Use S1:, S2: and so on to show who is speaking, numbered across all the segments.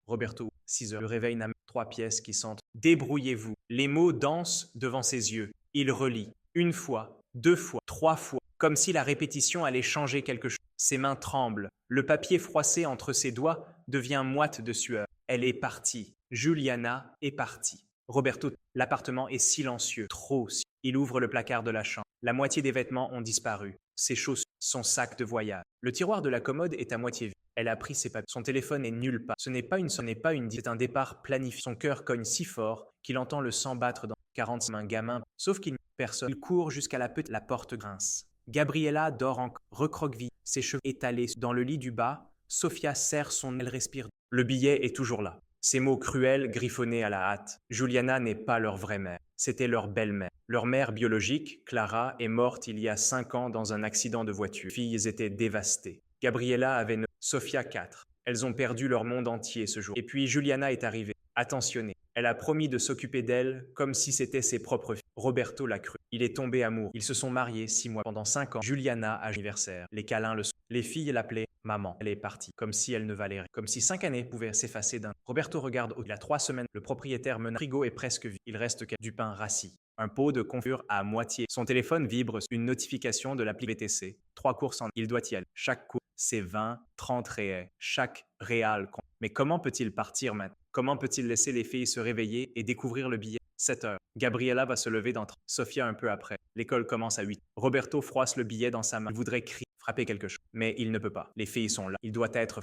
S1: Roberto, 6 heures. Le réveil n'a 3 pièces qui sentent. Débrouillez-vous. Les mots dansent devant ses yeux. Il relit. Une fois, 2 fois, 3 fois. Comme si la répétition allait changer quelque chose. Ses mains tremblent. Le papier froissé entre ses doigts devient moite de sueur. Elle est partie. Juliana est partie. Roberto, l'appartement est silencieux, trop silencieux. Il ouvre le placard de la chambre. La moitié des vêtements ont disparu. Ses chaussures, son sac de voyage. Le tiroir de la commode est à moitié vide. Elle a pris ses papiers. Son téléphone est nulle part. Ce n'est pas une c'est un départ planifié. Son cœur cogne si fort qu'il entend le sang battre dans 40 mains gamin. Sauf qu'il n'y a personne. Il court jusqu'à la porte grince. Gabriella dort encore, recroquevillée, ses cheveux étalés dans le lit du bas. Sophia serre son elle respire. Le billet est toujours là. Ces mots cruels griffonnés à la hâte. Juliana n'est pas leur vraie mère. C'était leur belle-mère. Leur mère biologique, Clara, est morte il y a 5 ans dans un accident de voiture. Les filles étaient dévastées. Gabriella avait 9, Sophia 4. Elles ont perdu leur monde entier ce jour. Et puis Juliana est arrivée, attentionnée. Elle a promis de s'occuper d'elle comme si c'était ses propres filles. Roberto l'a cru. Il est tombé amoureux. Ils se sont mariés 6 mois. Pendant 5 ans, Juliana a anniversaire. Les câlins le sont. Les filles l'appelaient maman. Elle est partie, comme si elle ne valait rien. Comme si 5 années pouvaient s'effacer d'un. Roberto regarde il a 3 semaines. Le propriétaire mena. Le frigo est presque vide. Il reste du pain rassis. Un pot de confiture à moitié. Son téléphone vibre. Une notification de l'appli VTC. 3 courses en. Il doit y aller. Chaque course, c'est 20, 30 réels. Chaque réal compte. Mais comment peut-il partir maintenant? Comment peut-il laisser les filles se réveiller et découvrir le billet? 7 heures. Gabriella va se lever d'entre. Sophia un peu après. L'école commence à 8. Roberto froisse le billet dans sa main. Il voudrait crier, frapper quelque chose. Mais il ne peut pas. Les filles sont là. Il doit être.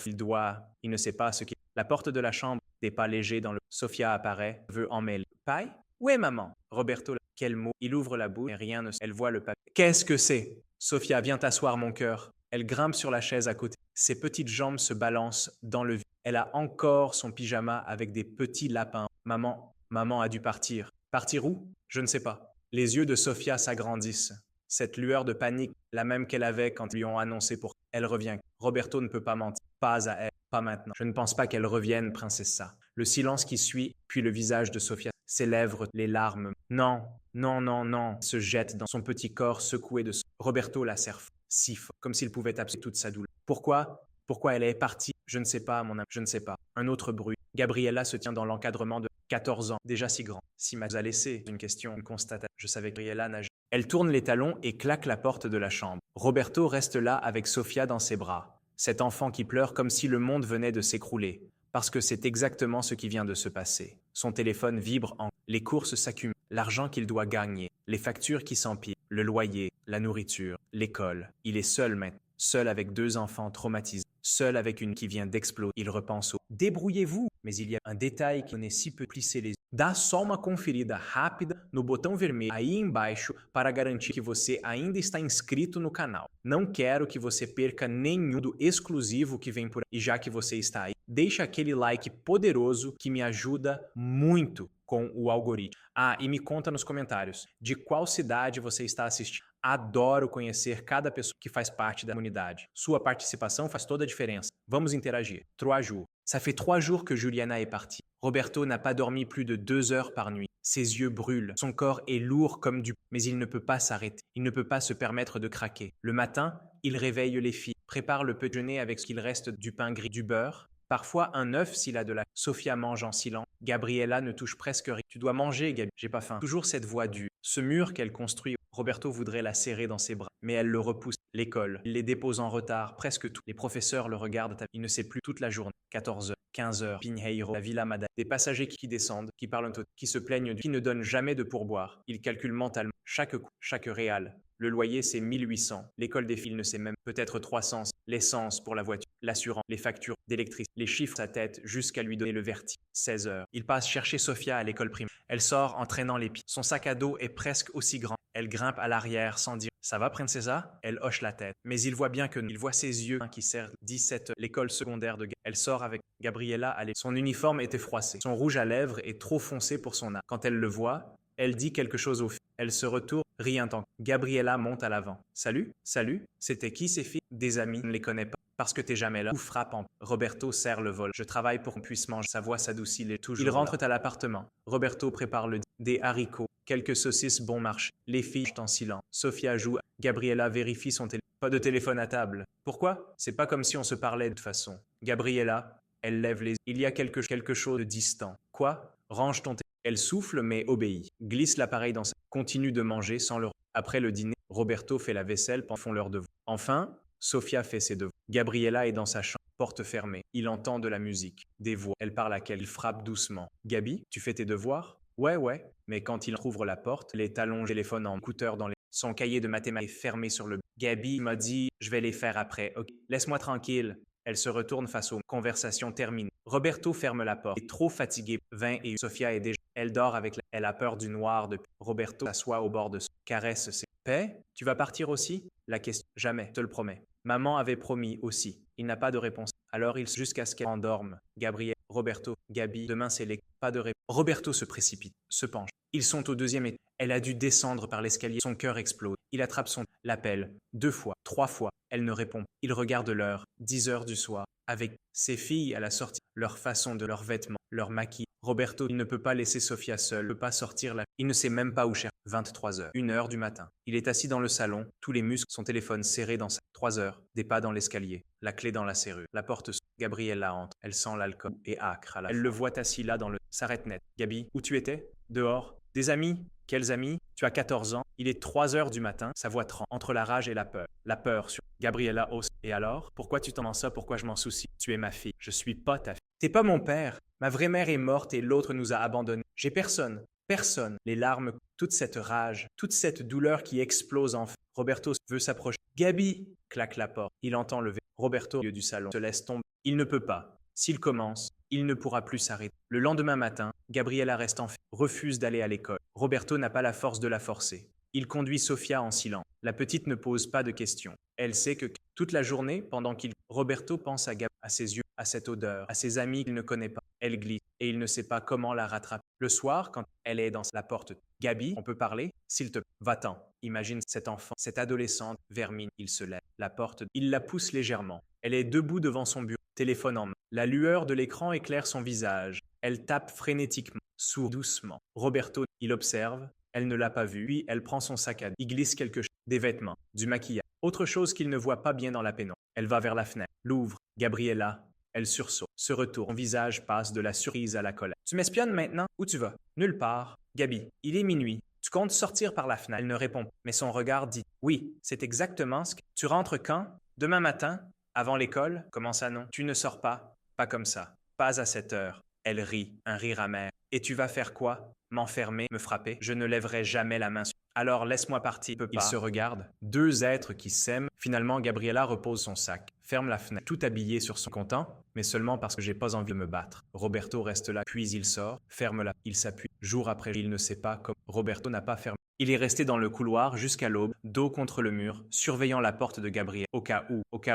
S1: Il ne sait pas ce qu'il. La porte de la chambre, des pas légers dans le. Sophia apparaît, veut emmêler. Paille? Où est maman? Roberto. Quel mot? Il ouvre la bouche, mais rien ne. Elle voit le papier. Qu'est-ce que c'est? Sophia, viens t'asseoir, mon cœur. Elle grimpe sur la chaise à côté. Ses petites jambes se balancent dans le vide. Elle a encore son pyjama avec des petits lapins. Maman a dû partir. Partir où? Je ne sais pas. Les yeux de Sophia s'agrandissent. Cette lueur de panique, la même qu'elle avait quand ils lui ont annoncé pour. Elle revient. Roberto ne peut pas mentir. Pas à elle. Pas maintenant. Je ne pense pas qu'elle revienne, princessa. Le silence qui suit, puis le visage de Sophia. Ses lèvres, les larmes. Non, non, non, non. Se jette dans son petit corps secoué de. Roberto la serre si fort, comme s'il pouvait absorber toute sa douleur. Pourquoi elle est partie? Je ne sais pas, mon ami. Je ne sais pas. Un autre bruit. Gabriella se tient dans l'encadrement de 14 ans, déjà si grand. Si m'a laissé, une question, une constatation. Je savais que Gabriella nageait. Elle tourne les talons et claque la porte de la chambre. Roberto reste là avec Sophia dans ses bras. Cet enfant qui pleure comme si le monde venait de s'écrouler. Parce que c'est exactement ce qui vient de se passer. Son téléphone vibre en. Les courses s'accumulent. L'argent qu'il doit gagner. Les factures qui s'empilent. Le loyer, la nourriture, l'école. Il est seul maintenant. Seul avec 2 enfants traumatisés. Seul avec une qui vient d'exploser. Il repense au. Débrouillez-vous! Mais il y a un détail qui n'est si peu plisser les. Dá só uma conferida rápida no botão vermelho aí embaixo para garantir que você ainda está inscrito no canal. Não quero que você perca nenhum do exclusivo que vem por aí. E já que você está aí, deixa aquele like poderoso que me ajuda muito com o algoritmo. Ah, e me conta nos comentários de qual cidade você está assistindo. Adoro conhecer cada pessoa que faz parte da comunidade. Sua participação faz toda a diferença. Vamos interagir. 3 jours. Ça fait 3 jours que Juliana est partie. Roberto n'a pas dormi plus de 2 heures par nuit. Ses yeux brûlent. Son corps est lourd comme du. Mais il ne peut pas s'arrêter. Il ne peut pas se permettre de craquer. Le matin, il réveille les filles, prépare le petit déjeuner avec ce qu'il reste du pain gris, du beurre. Parfois un œuf s'il a de la. Sophia mange en silence. Gabriella ne touche presque rien. Tu dois manger, Gabi. J'ai pas faim. Toujours cette voix dure. Ce mur qu'elle construit. Roberto voudrait la serrer dans ses bras, mais elle le repousse. L'école, il les dépose en retard, presque tout. Les professeurs le regardent, il ne sait plus toute la journée. 14 heures, 15 heures, Pinheiro, la Villa Madame. Des passagers qui descendent, qui parlent un peu, qui se plaignent, qui ne donnent jamais de pourboire. Il calcule mentalement chaque coup, chaque réal. Le loyer, c'est 1800. L'école des filles ne sait même peut-être 300. L'essence pour la voiture, l'assurance, les factures d'électricité, les chiffres sa tête jusqu'à lui donner le vertige. 16 heures. Il passe chercher Sophia à l'école primaire. Elle sort en traînant les pieds. Son sac à dos est presque aussi grand. Elle grimpe à l'arrière sans dire « Ça va, princessa ?» Elle hoche la tête. Mais il voit bien que non. Il voit ses yeux qui serrent 17 heures. L'école secondaire de. Elle sort avec Gabriella à l'école. Son uniforme était froissé. Son rouge à lèvres est trop foncé pour son âge. Quand elle le voit, elle dit quelque chose aux filles. Elle se retourne, rit un temps. Gabriella monte à l'avant. « Salut, salut. C'était qui ces filles? Des amis, je ne les connais pas. Parce que t'es jamais là. » Coup frappant. Roberto serre le vol. « Je travaille pour qu'on puisse manger. » Sa voix s'adoucit. Ils rentrent à l'appartement. Roberto prépare des haricots. Quelques saucisses bon marché. Les filles en silence. Sophia joue. Gabriella vérifie son téléphone. Pas de téléphone à table. Pourquoi? C'est pas comme si on se parlait de toute façon. Gabriella, Elle lève les yeux. Il y a quelque chose de distant. Quoi? Range ton téléphone. Elle souffle mais obéit. Glisse l'appareil dans sa... Continue de manger sans le... Après le dîner, Roberto fait la vaisselle pendant font leurs devoirs. Enfin, Sofia fait ses devoirs. Gabriella est dans sa chambre, porte fermée. Il entend de la musique, des voix. Elle parle à quelle il frappe doucement. Gabi, tu fais tes devoirs? Ouais, ouais. Mais quand il ouvre la porte, elle est allongée, téléphone en écouteur dans les... Son cahier de mathématiques est fermé sur le... Gabi m'a dit, je vais les faire après. Ok, laisse-moi tranquille. Elle se retourne face aux conversations terminées. Roberto ferme la porte. Il est trop fatigué. 20 et Sofia est déjà... Elle dort avec la... Elle a peur du noir depuis. Roberto s'assoit au bord de son... Caresse ses... Paix, tu vas partir aussi? La question... Jamais, je te le promets. Maman avait promis aussi. Il n'a pas de réponse. Alors il jusqu'à ce qu'elle endorme. Gabriel, Roberto, Gabi, demain c'est les... Pas de réponse. Roberto se précipite, se penche. Ils sont au deuxième étage. Elle a dû descendre par l'escalier. Son cœur explose. Il attrape son... L'appelle. 2 fois, 3 fois. Elle ne répond pas. Il regarde l'heure. 10 heures du soir. Avec ses filles à la sortie. Leur façon de leurs vêtements, leur maquillage. Roberto, il ne peut pas laisser Sofia seule. Il ne peut pas sortir là. Il ne sait même pas où chercher. 23 heures. 1 heure du matin. Il est assis dans le salon. Tous les muscles. Son téléphone serré dans sa... 3 heures. Des pas dans l'escalier. La clé dans la serrure. La porte s'ouvre. Gabriella entre. Elle sent l'alcool et âcre à la fois. Elle le voit assis là dans le... S'arrête net. Gabi, où tu étais? Dehors. Des amis? Quels amis? Tu as 14 ans. Il est 3 heures du matin. Sa voix tremble. Entre la rage et la peur. La peur sur... Gabriella hausse. Et alors? Pourquoi tu t'en mens ça? Pourquoi je m'en soucie? Tu es ma fille. Je suis pas ta fille. T'es pas mon père. Ma vraie mère est morte et l'autre nous a abandonnés. J'ai personne. Personne. Les larmes, toute cette rage, toute cette douleur qui explose en... Roberto veut s'approcher. Gabi! Claque la porte. Il entend lever. Roberto au milieu du salon se laisse tomber. Il ne peut pas. S'il commence, il ne pourra plus s'arrêter. Le lendemain matin, Gabriella reste enfermée, refuse d'aller à l'école. Roberto n'a pas la force de la forcer. Il conduit Sofia en silence. La petite ne pose pas de questions. Elle sait que toute la journée, pendant qu'il... Roberto pense à Gabi, à ses yeux, à cette odeur, à ses amis qu'il ne connaît pas. Elle glisse et il ne sait pas comment la rattraper. Le soir, quand elle est dans la porte, Gabi, on peut parler? S'il te plaît, va-t'en. Imagine cet enfant, cette adolescente, vermine. Il se lève. La porte, il la pousse légèrement. Elle est debout devant son bureau, téléphone en main. La lueur de l'écran éclaire son visage. Elle tape frénétiquement, sourit doucement. Roberto, il observe. Elle ne l'a pas vu, puis elle prend son sac à dos. Il glisse quelque chose, des vêtements, du maquillage. Autre chose qu'il ne voit pas bien dans la pénombre. Elle va vers la fenêtre, l'ouvre. Gabriella, elle sursaute, se retourne. Son visage passe de la surprise à la colère. Tu m'espionnes maintenant? Où tu vas? Nulle part. Gabi, il est minuit. Tu comptes sortir par la fenêtre? Elle ne répond pas, mais son regard dit oui, c'est exactement ce que... Tu rentres quand? Demain matin? Avant l'école? Comment ça non? Tu ne sors pas? Pas comme ça. Pas à cette heure. Elle rit, un rire amer. Et tu vas faire quoi? M'enfermer, me frapper? Je ne lèverai jamais la main sur... Alors laisse-moi partir. Ils se regardent. 2 êtres qui s'aiment. Finalement, Gabriella repose son sac, ferme la fenêtre, tout habillé sur son content, mais seulement parce que j'ai pas envie de me battre. Roberto reste là, puis il sort, ferme la... Il s'appuie. Jour après, il ne sait pas comment. Roberto n'a pas fermé. Il est resté dans le couloir jusqu'à l'aube, dos contre le mur, surveillant la porte de Gabrielle, au cas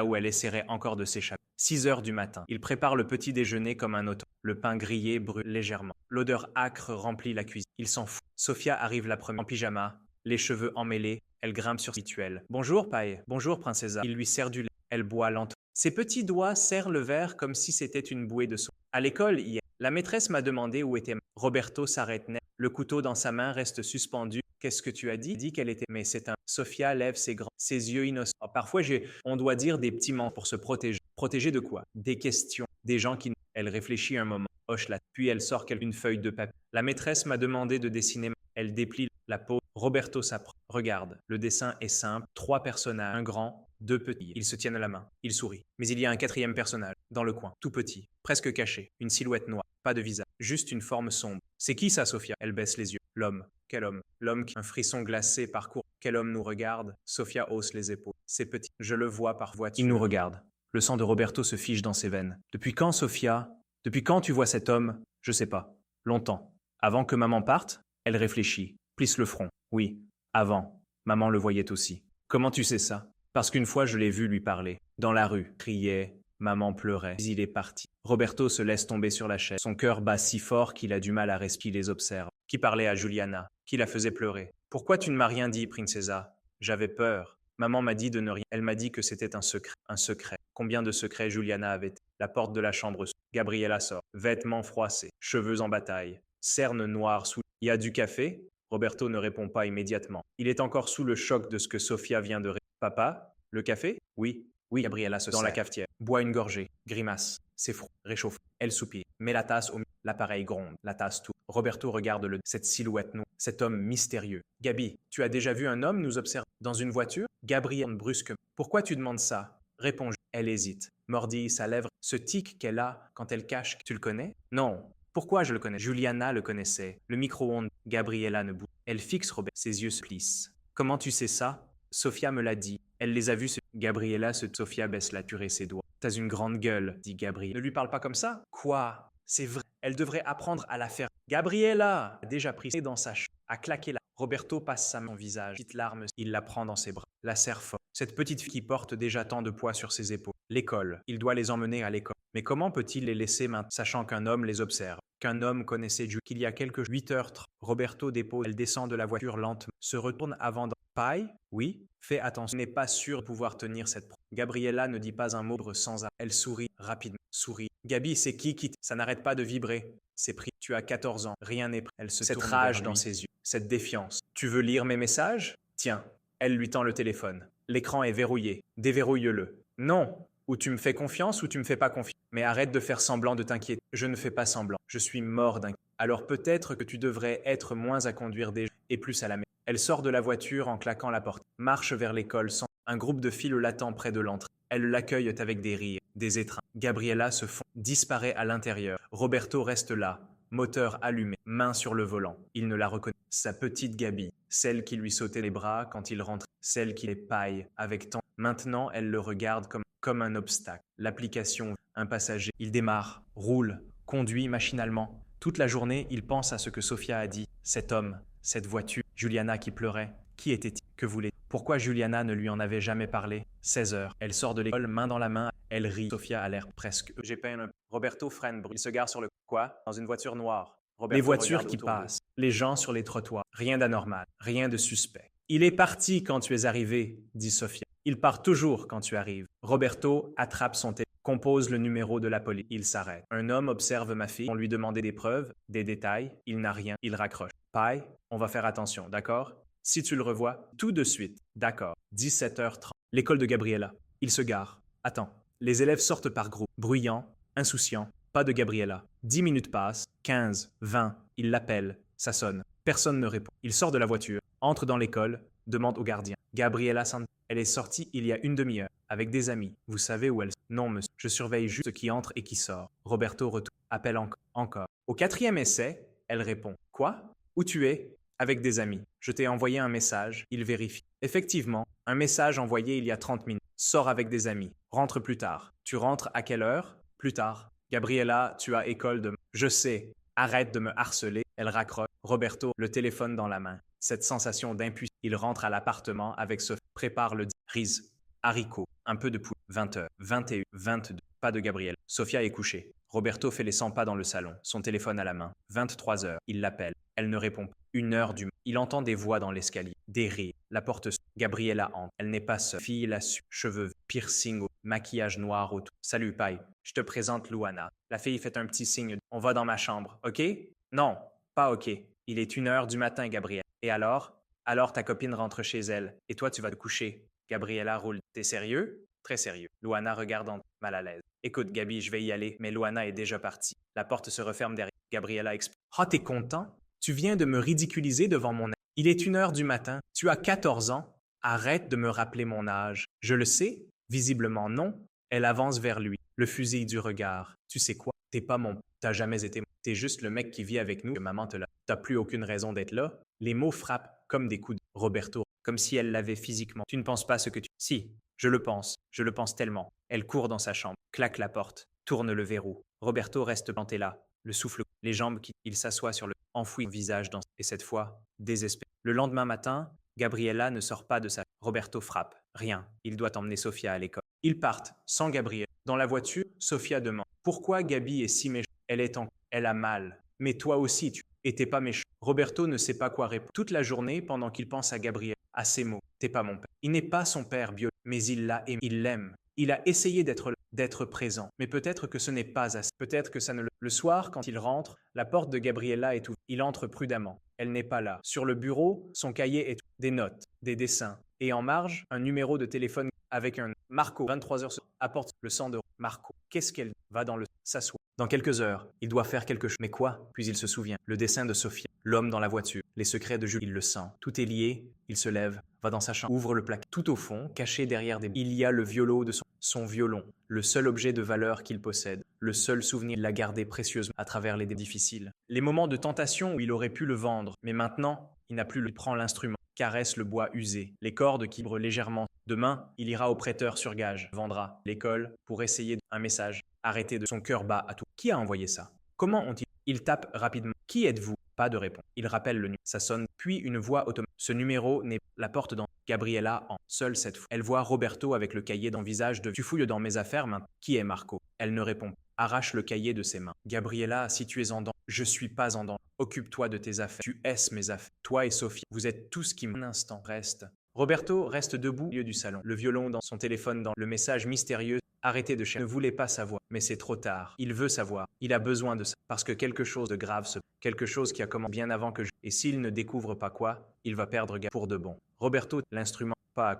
S1: où elle essaierait encore de s'échapper. 6 heures du matin. Il prépare le petit déjeuner comme un auto. Le pain grillé brûle légèrement. L'odeur âcre remplit la cuisine. Il s'en fout. Sofia arrive la première en pyjama, les cheveux emmêlés. Elle grimpe sur rituel. Bonjour, Paille. Bonjour, princessa. Il lui sert du lait. Elle boit lentement. Ses petits doigts serrent le verre comme si c'était une bouée de soie. À l'école, hier, la maîtresse m'a demandé où était... Roberto s'arrête net. Le couteau dans sa main reste suspendu. Qu'est-ce que tu as dit? Dit qu'elle était... Mais c'est un... Sofia lève ses yeux innocents. Parfois, on doit dire des petits mots pour se protéger. Protéger de quoi? Des questions. Des gens qui... Elle réfléchit un moment, hoche la... Puis elle sort une feuille de papier. La maîtresse m'a demandé de dessiner... Elle déplie la peau. Roberto s'approche. Regarde, le dessin est simple. 3 personnages, un grand, 2 petits. Ils se tiennent à la main. Ils sourient. Mais il y a un 4e personnage, dans le coin, tout petit, presque caché. Une silhouette noire, pas de visage, juste une forme sombre. C'est qui ça, Sofia? Elle baisse les yeux. L'homme. Quel homme? L'homme qui... Un frisson glacé parcourt. Quel homme nous regarde? Sofia hausse les épaules. C'est petit. Je le vois par voiture. Il nous regarde. Le sang de Roberto se fige dans ses veines. Depuis quand, Sofia? Depuis quand tu vois cet homme? Je sais pas. Longtemps. Avant que maman parte? Elle réfléchit, plisse le front. Oui, avant. Maman le voyait aussi. Comment tu sais ça? Parce qu'une fois je l'ai vu lui parler. Dans la rue. Criait. Maman pleurait. Puis il est parti. Roberto se laisse tomber sur la chaise. Son cœur bat si fort qu'il a du mal à respirer. Il les observe. Qui parlait à Juliana? Qui la faisait pleurer? Pourquoi tu ne m'as rien dit, princessa? J'avais peur. Maman m'a dit de ne rien. Elle m'a dit que c'était un secret. Un secret. Combien de secrets Juliana avait? La porte de la chambre s'ouvre. Gabriella sort. Vêtements froissés. Cheveux en bataille. Cerne noire sous... Il y a du café? Roberto ne répond pas immédiatement. Il est encore sous le choc de ce que Sofia vient de... Papa? Le café? Oui. Oui, Gabriella se dans la cafetière. Boit une gorgée. Grimace. C'est froid, réchauffe. Elle soupire, met la tasse au milieu. L'appareil gronde, la tasse tourne. Roberto regarde cette silhouette noire, cet homme mystérieux. Gabi, tu as déjà vu un homme nous observer dans une voiture? Gabrielle brusquement. Pourquoi tu demandes ça? Réponds. Elle hésite, mordille sa lèvre. Ce tic qu'elle a quand elle cache. Tu le connais? Non. Pourquoi je le connais? Juliana le connaissait. Le micro-ondes. Gabriella ne bouge. Elle fixe Robert. Ses yeux se plissent. Comment tu sais ça? Sophia me l'a dit. Elle les a vus. Gabriella Sophia baisse la turée ses doigts. T'as une grande gueule, dit Gabriel. Ne lui parle pas comme ça. Quoi? C'est vrai. Elle devrait apprendre à la faire. Gabriella a déjà pris dans sa a claqué la. Roberto passe sa main au visage. Petite larme, il la prend dans ses bras, la serre fort. Cette petite fille qui porte déjà tant de poids sur ses épaules. L'école. Il doit les emmener à l'école. Mais comment peut-il les laisser maintenant, sachant qu'un homme les observe? Qu'un homme connaissait Dieu, qu'il y a quelques 8h30. Roberto dépose. Elle descend de la voiture lentement, se retourne avant d'en. Paille? Oui? Fais attention. N'est pas sûr de pouvoir tenir cette. Gabriella ne dit pas un mot sans arrêt. Elle sourit rapidement. Sourit. Gabi, c'est qui ça n'arrête pas de vibrer. C'est pris. Tu as 14 ans. Rien n'est prêt. Elle se tourne. Cette rage dans ses yeux. Cette défiance. Tu veux lire mes messages? Tiens. Elle lui tend le téléphone. L'écran est verrouillé. Déverrouille-le. Non. Ou tu me fais confiance ou tu me fais pas confiance. Mais arrête de faire semblant de t'inquiéter. Je ne fais pas semblant. Je suis mort d'inquiétude. Alors peut-être que tu devrais être moins à conduire des gens et plus à la maison. Elle sort de la voiture en claquant la porte. Marche vers l'école sans. Un groupe de filles l'attend près de l'entrée. Elles l'accueillent avec des rires, des étreintes. Gabriella se fond, disparaît à l'intérieur. Roberto reste là, moteur allumé, main sur le volant. Il ne la reconnaît. Sa petite Gabi, celle qui lui sautait les bras quand il rentrait, celle qui les paille avec tant. Maintenant, elle le regarde comme un obstacle. L'application, un passager. Il démarre, roule, conduit machinalement. Toute la journée, il pense à ce que Sophia a dit. Cet homme, cette voiture, Juliana qui pleurait. Qui était-il? Que voulait-il? Pourquoi Juliana ne lui en avait jamais parlé? 16h. Elle sort de l'école, main dans la main. Elle rit. Sophia a l'air presque. J'ai peine un peu. Roberto freine. Il se gare sur le. Quoi? Dans une voiture noire. Roberto les voitures qui passent. Les gens sur les trottoirs. Rien d'anormal. Rien de suspect. Il est parti quand tu es arrivé, dit Sophia. Il part toujours quand tu arrives. Roberto attrape son téléphone. Compose le numéro de la police. Il s'arrête. Un homme observe ma fille. On lui demandait des preuves, des détails. Il n'a rien. Il raccroche. Paille, on va faire attention, d'accord? Si tu le revois, tout de suite. D'accord. 17h30. L'école de Gabriella. Il se gare. Attends. Les élèves sortent par groupe. Bruyants, insouciants. Pas de Gabriella. 10 minutes passent. 15, 20. Il l'appelle. Ça sonne. Personne ne répond. Il sort de la voiture, entre dans l'école, demande au gardien. Gabriella Santos. Elle est sortie il y a une demi-heure, avec des amis. Vous savez où elle est? Non, monsieur. Je surveille juste ce qui entre et qui sort. Roberto retourne. Appelle encore. Au 4e essai, elle répond. Quoi? Où tu es? Avec des amis. Je t'ai envoyé un message. Il vérifie. Effectivement, un message envoyé il y a 30 minutes. Sors avec des amis. Rentre plus tard. Tu rentres à quelle heure? Plus tard. Gabriella, tu as école de. Je sais. Arrête de me harceler. Elle raccroche. Roberto, le téléphone dans la main. Cette sensation d'impuissance. Il rentre à l'appartement avec Sophie. Prépare le riz, haricots, un peu de poulet. 20h, 21, 22. Pas de Gabriel. Sophia est couchée. Roberto fait les 100 pas dans le salon, son téléphone à la main. 23h, il l'appelle. Elle ne répond pas. 1h du matin. Il entend des voix dans l'escalier, des rires. La porte s'ouvre. Gabriella entre. Elle n'est pas seule. Fille lassue, cheveux, piercing, maquillage noir autour. Salut, Paille. Je te présente Luana. La fille fait un petit signe. On va dans ma chambre, ok? Non, pas ok. Il est 1h du matin, Gabriel. Et alors? Alors ta copine rentre chez elle. Et toi, tu vas te coucher. Gabriella roule. T'es sérieux? Très sérieux. Luana regarde mal à l'aise. Écoute, Gabi, je vais y aller, mais Luana est déjà partie. La porte se referme derrière. Gabriella explique. Ah, t'es content? Tu viens de me ridiculiser devant mon âge. Il est 1h du matin. Tu as 14 ans. Arrête de me rappeler mon âge. Je le sais? Visiblement non. Elle avance vers lui, le fusil du regard. Tu sais quoi? T'es pas mon. T'as jamais été. T'es juste le mec qui vit avec nous que maman te l'a. T'as plus aucune raison d'être là. Les mots frappent comme des coups de Roberto, comme si elle l'avait physiquement. Tu ne penses pas ce que tu. Si, je le pense tellement. Elle court dans sa chambre, claque la porte, tourne le verrou. Roberto reste planté là, le souffle, les jambes qui. Il s'assoit sur le. Enfoui le visage dans. Et cette fois, désespéré. Le lendemain matin, Gabriella ne sort pas de sa. Roberto frappe. Rien. Il doit emmener Sophia à l'école. Ils partent, sans Gabriella. Dans la voiture, Sophia demande. Pourquoi Gabi est si méchante? Elle a mal. Mais toi aussi, tu. Et t'es pas méchant. Roberto ne sait pas quoi répondre. Toute la journée, pendant qu'il pense à Gabriel, à ces mots. T'es pas mon père. Il n'est pas son père biologique, mais il l'a aimé. Il l'aime. Il a essayé d'être présent. Mais peut-être que ce n'est pas assez. Peut-être que ça ne le. Le soir, quand il rentre, la porte de Gabriella est ouverte. Il entre prudemment. Elle n'est pas là. Sur le bureau, son cahier est des notes, des dessins. Et en marge, un numéro de téléphone avec un Marco. 23h apporte le 100 d'euros. Marco. Qu'est-ce qu'elle dit? va dans le s'assoit. Dans quelques heures, il doit faire quelque chose. Mais quoi? Puis il se souvient. Le dessin de Sophia, l'homme dans la voiture, les secrets de Jules. Il le sent. Tout est lié. Il se lève, va dans sa chambre, ouvre le placard. Tout au fond, caché derrière des... Il y a le violon de son violon, le seul objet de valeur qu'il possède, le seul souvenir qu'il a gardé précieusement à travers les dés difficiles. Les moments de tentation où il aurait pu le vendre, mais maintenant, il n'a plus le... Il prend l'instrument, caresse le bois usé, les cordes qui vibrent légèrement. Demain, il ira au prêteur sur gage, vendra l'école pour essayer un message. Arrêtez de son cœur bat à tout. Qui a envoyé ça? Comment ont-ils? Il tape rapidement. Qui êtes-vous? Pas de réponse. Il rappelle le numéro. Ça sonne, puis une voix automatique. Ce numéro n'est la porte dans Gabriella en seule cette fois. Elle voit Roberto avec le cahier dans le visage de Tu fouilles dans mes affaires maintenant. Qui est Marco? Elle ne répond pas. Arrache le cahier de ses mains. Gabriella, si tu es en danger, je suis pas en danger. Occupe-toi de tes affaires. Tu hais mes affaires. Toi et Sophie, vous êtes tout ce qui un instant reste. Roberto reste debout au milieu du salon, le violon dans son téléphone dans le message mystérieux. Arrêtez de chercher. Ne voulait pas savoir, mais c'est trop tard. Il veut savoir. Il a besoin de ça. Parce que quelque chose de grave quelque chose qui a commencé bien avant que je... Et s'il ne découvre pas quoi, il va perdre pour de bon. Roberto, l'instrument, pas à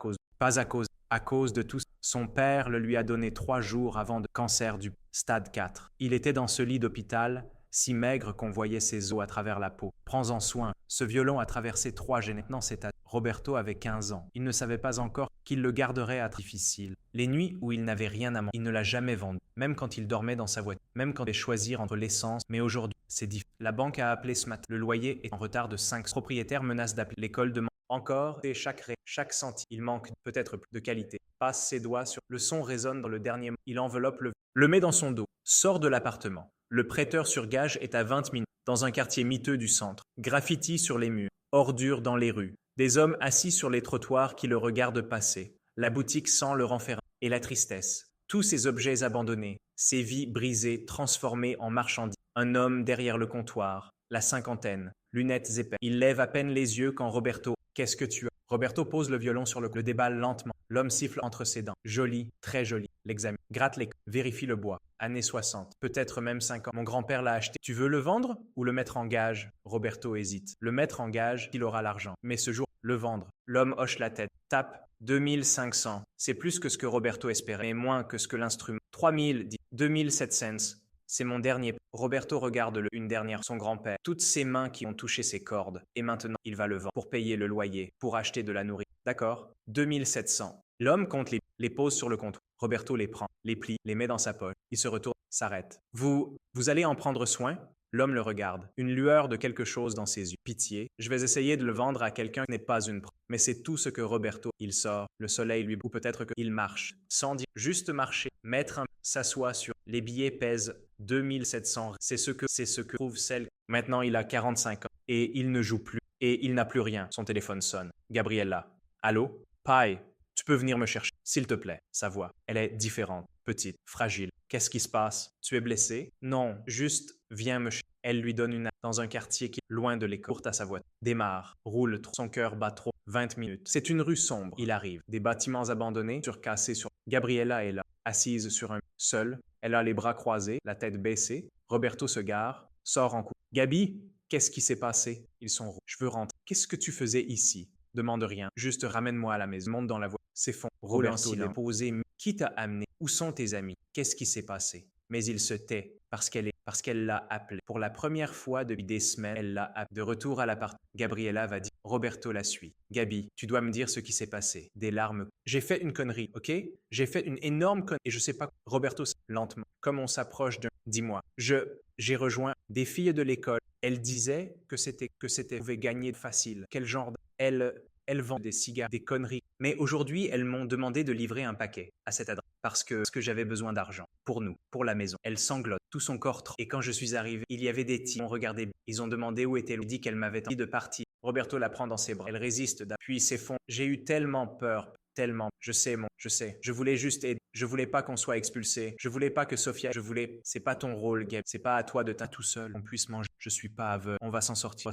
S1: cause de tout. Son père le lui a donné 3 jours avant de cancer du stade 4. Il était dans ce lit d'hôpital, si maigre qu'on voyait ses os à travers la peau. Prends-en soin. Ce violon a traversé 3 générations. Maintenant, c'est à... Roberto avait 15 ans. Il ne savait pas encore qu'il le garderait à difficile. Les nuits où il n'avait rien à manger, il ne l'a jamais vendu. Même quand il dormait dans sa voiture. Même quand il devait choisir entre l'essence. Mais aujourd'hui, c'est difficile. La banque a appelé ce matin. Le loyer est en retard de 5. Le propriétaire menace d'appeler. L'école demande encore et chaque centime. Il manque peut-être plus de qualité. Passe ses doigts sur... Le son résonne dans le dernier mot. Il enveloppe le met dans son dos. Sort de l'appartement. Le prêteur sur gage est à 20 minutes. Dans un quartier miteux du centre. Graffiti sur les murs. Ordures dans les rues. Des hommes assis sur les trottoirs qui le regardent passer. La boutique sent le renfermement et la tristesse. Tous ces objets abandonnés, ces vies brisées, transformées en marchandises. Un homme derrière le comptoir, la cinquantaine, lunettes épaisses. Il lève à peine les yeux quand Roberto... Qu'est-ce que tu as? Roberto pose le violon sur le déballe lentement. L'homme siffle entre ses dents. Joli, très joli. L'examine. Gratte les... Vérifie le bois. Années 60. Peut-être même 5 ans. Mon grand-père l'a acheté. Tu veux le vendre ou le mettre en gage? Roberto hésite. Le mettre en gage, il aura l'argent. Mais ce jour, le vendre. L'homme hoche la tête. Tape. 2500. C'est plus que ce que Roberto espérait, mais moins que ce que l'instrument. 3000, dit 2700. C'est mon dernier. Roberto regarde une dernière, son grand-père. Toutes ses mains qui ont touché ses cordes. Et maintenant, il va le vendre pour payer le loyer, pour acheter de la nourriture. D'accord? 2700. L'homme compte les pose sur le comptoir. Roberto les prend, les plie, les met dans sa poche. Il se retourne, s'arrête. Vous allez en prendre soin? L'homme le regarde, une lueur de quelque chose dans ses yeux. Pitié, je vais essayer de le vendre à quelqu'un qui n'est pas une proie. Mais c'est tout ce que Roberto, il sort, le soleil lui... Ou peut-être qu'il marche, sans dire, juste marcher, mettre s'assoit sur... Les billets pèsent 2700. C'est ce que trouve celle... Maintenant il a 45 ans, et il ne joue plus, et il n'a plus rien. Son téléphone sonne. Gabriella. Allô? Pai, tu peux venir me chercher, s'il te plaît. Sa voix, elle est différente, petite, fragile. Qu'est-ce qui se passe? Tu es blessé? Non, juste viens me chercher. Elle lui donne une dans un quartier qui est loin de l'école. Courte à sa voiture. Démarre, roule trop. Son cœur bat trop. 20 minutes. C'est une rue sombre. Il arrive. Des bâtiments abandonnés, surcassés sur... Gabriella est là, assise sur un... Seule. Elle a les bras croisés, la tête baissée. Roberto se gare, sort en courant. Gabi, qu'est-ce qui s'est passé? Ils sont rouges. Je veux rentrer. Qu'est-ce que tu faisais ici? Demande rien. Juste ramène-moi à la maison. Monte dans la voiture. S'effondre. Roberto déposé. Qui t'a amené? Où sont tes amis? Qu'est-ce qui s'est passé? Mais il se tait parce qu'elle l'a appelé. Pour la première fois depuis des semaines, elle l'a appelé. De retour à l'appart, Gabriella va dire. Roberto la suit. Gabi, tu dois me dire ce qui s'est passé. Des larmes. J'ai fait une connerie, ok? J'ai fait une énorme connerie et je sais pas. Roberto, lentement, comme on s'approche d'un... Dis-moi. J'ai rejoint des filles de l'école. Elles disaient que c'était pouvait gagner facile. Quel genre elles vendent des cigares, des conneries. Mais aujourd'hui, elles m'ont demandé de livrer un paquet à cette adresse parce que j'avais besoin d'argent pour nous, pour la maison. Elle sanglote, tout son corps tremble. Et quand je suis arrivé, il y avait des types. Ils ont regardé, ils ont demandé où était. Elle dit qu'elle m'avait dit de partir. Roberto la prend dans ses bras. Elle résiste, puis s'effondre. J'ai eu tellement peur. Tellement. Je sais. Je voulais juste aider. Je voulais pas qu'on soit expulsé. Je voulais pas que Sophia... C'est pas ton rôle, Gab. C'est pas à toi de tout seul. On puisse manger. Je suis pas aveugle. On va s'en sortir.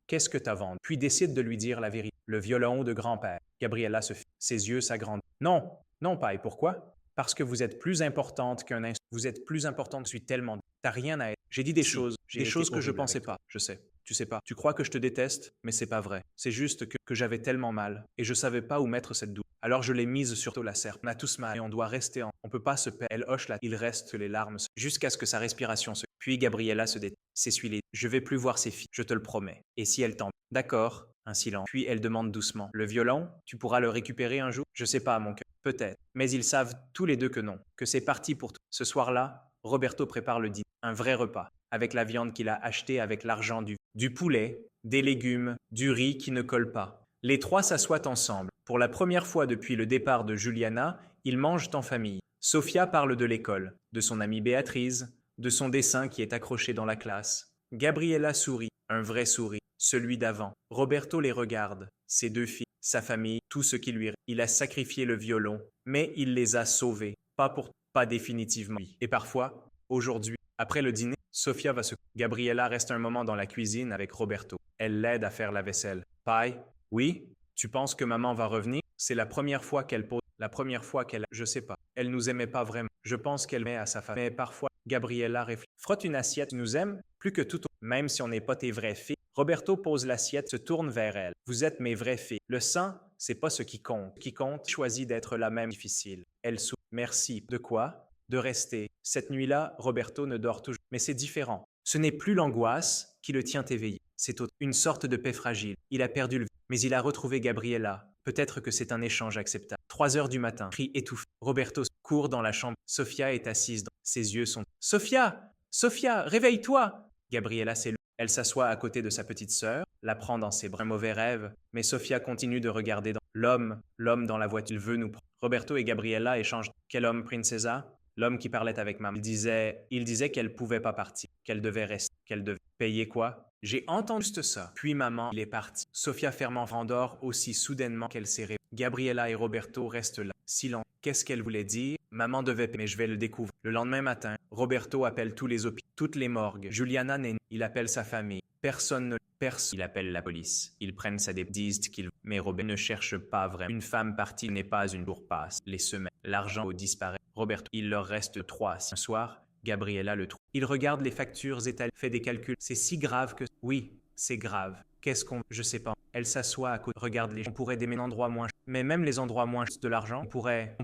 S1: Qu'est-ce que t'as vendu? Puis décide de lui dire la vérité. Le violon de grand-père. Gabriella se fit. Ses yeux s'agrandissent. Non, pas. Et pourquoi? Parce que vous êtes plus importante qu'un instant. Vous êtes plus importante. Je suis tellement... T'as rien à être. J'ai dit des choses que je pensais pas. Je sais. Tu sais pas. Tu crois que je te déteste, mais c'est pas vrai. C'est juste que j'avais tellement mal et je savais pas où mettre cette douleur. Alors je l'ai mise sur la serpe. On a tous mal et on doit rester en. On peut pas se perdre. Elle hoche la. Il reste les larmes jusqu'à ce que sa respiration se. Puis Gabriella se détend, s'essuie les. Je vais plus voir ses filles, je te le promets. Et si elle tombe? D'accord. Un silence. Puis elle demande doucement. Le violon, tu pourras le récupérer un jour? Je sais pas, mon cœur. Peut-être. Mais ils savent tous les deux que non. Que c'est parti pour tout. Ce soir-là, Roberto prépare le dîner. Un vrai repas. Avec la viande qu'il a achetée avec l'argent du poulet, des légumes, du riz qui ne colle pas. Les trois s'assoient ensemble. Pour la première fois depuis le départ de Juliana, ils mangent en famille. Sofia parle de l'école, de son amie Béatrice, de son dessin qui est accroché dans la classe. Gabriella sourit, un vrai sourire, celui d'avant. Roberto les regarde, ses deux filles, sa famille, tout ce qui lui reste. Il a sacrifié le violon, mais il les a sauvés, pas définitivement. Et parfois, aujourd'hui, après le dîner, Sofia va se. Gabriella reste un moment dans la cuisine avec Roberto. Elle l'aide à faire la vaisselle. Paille, oui, tu penses que maman va revenir? C'est la première fois qu'elle pose. La première fois qu'elle. Je sais pas. Elle nous aimait pas vraiment. Je pense qu'elle met à sa femme. Mais parfois, Gabriella réfléchit. Frotte une assiette. Tu nous aimes plus que tout. Même si on n'est pas tes vraies filles. Roberto pose l'assiette, se tourne vers elle. Vous êtes mes vraies filles. Le sang, c'est pas ce qui compte. Ce qui compte, choisit d'être la même difficile. Elle sourit. Merci. De quoi? De rester. Cette nuit-là, Roberto ne dort toujours. Mais c'est différent. Ce n'est plus l'angoisse qui le tient éveillé. C'est une sorte de paix fragile. Il a perdu le. Mais il a retrouvé Gabriella. Peut-être que c'est un échange acceptable. 3 heures du matin. Cri étouffé. Roberto court dans la chambre. Sofia est assise. Ses yeux sont. Sofia! Sofia, réveille-toi! Gabriella s'élève. Elle s'assoit à côté de sa petite sœur, la prend dans ses bras. Un mauvais rêve, mais Sofia continue de regarder l'homme dans la voiture. Il veut nous prendre. Roberto et Gabriella échangent. Quel homme, Princesa? L'homme qui parlait avec maman. Il disait qu'elle pouvait pas partir, qu'elle devait rester, qu'elle devait payer quoi? J'ai entendu juste ça. Puis maman, il est parti. Sofia fermant endort aussi soudainement qu'elle s'est réveillée. Gabriella et Roberto restent là, silents. Qu'est-ce qu'elle voulait dire? Maman devait payer, mais je vais le découvrir. Le lendemain matin, Roberto appelle tous les hôpitaux, toutes les morgues. Juliana n'est. Il appelle sa famille. Personne ne. Il appelle la police. Ils prennent sa disent qu'il. Mais Robert ne cherche pas vraiment. Une femme partie n'est pas une jour passe. Les semaines. L'argent disparaît. Roberto. Il leur reste 3. Un soir, Gabriella le trouve. Il regarde les factures étalées, fait des calculs. C'est si grave que. Oui, c'est grave. Qu'est-ce qu'on. Je sais pas. Elle s'assoit à côté. Regarde les. On pourrait déménager endroits moins. Mais même les endroits moins de l'argent, on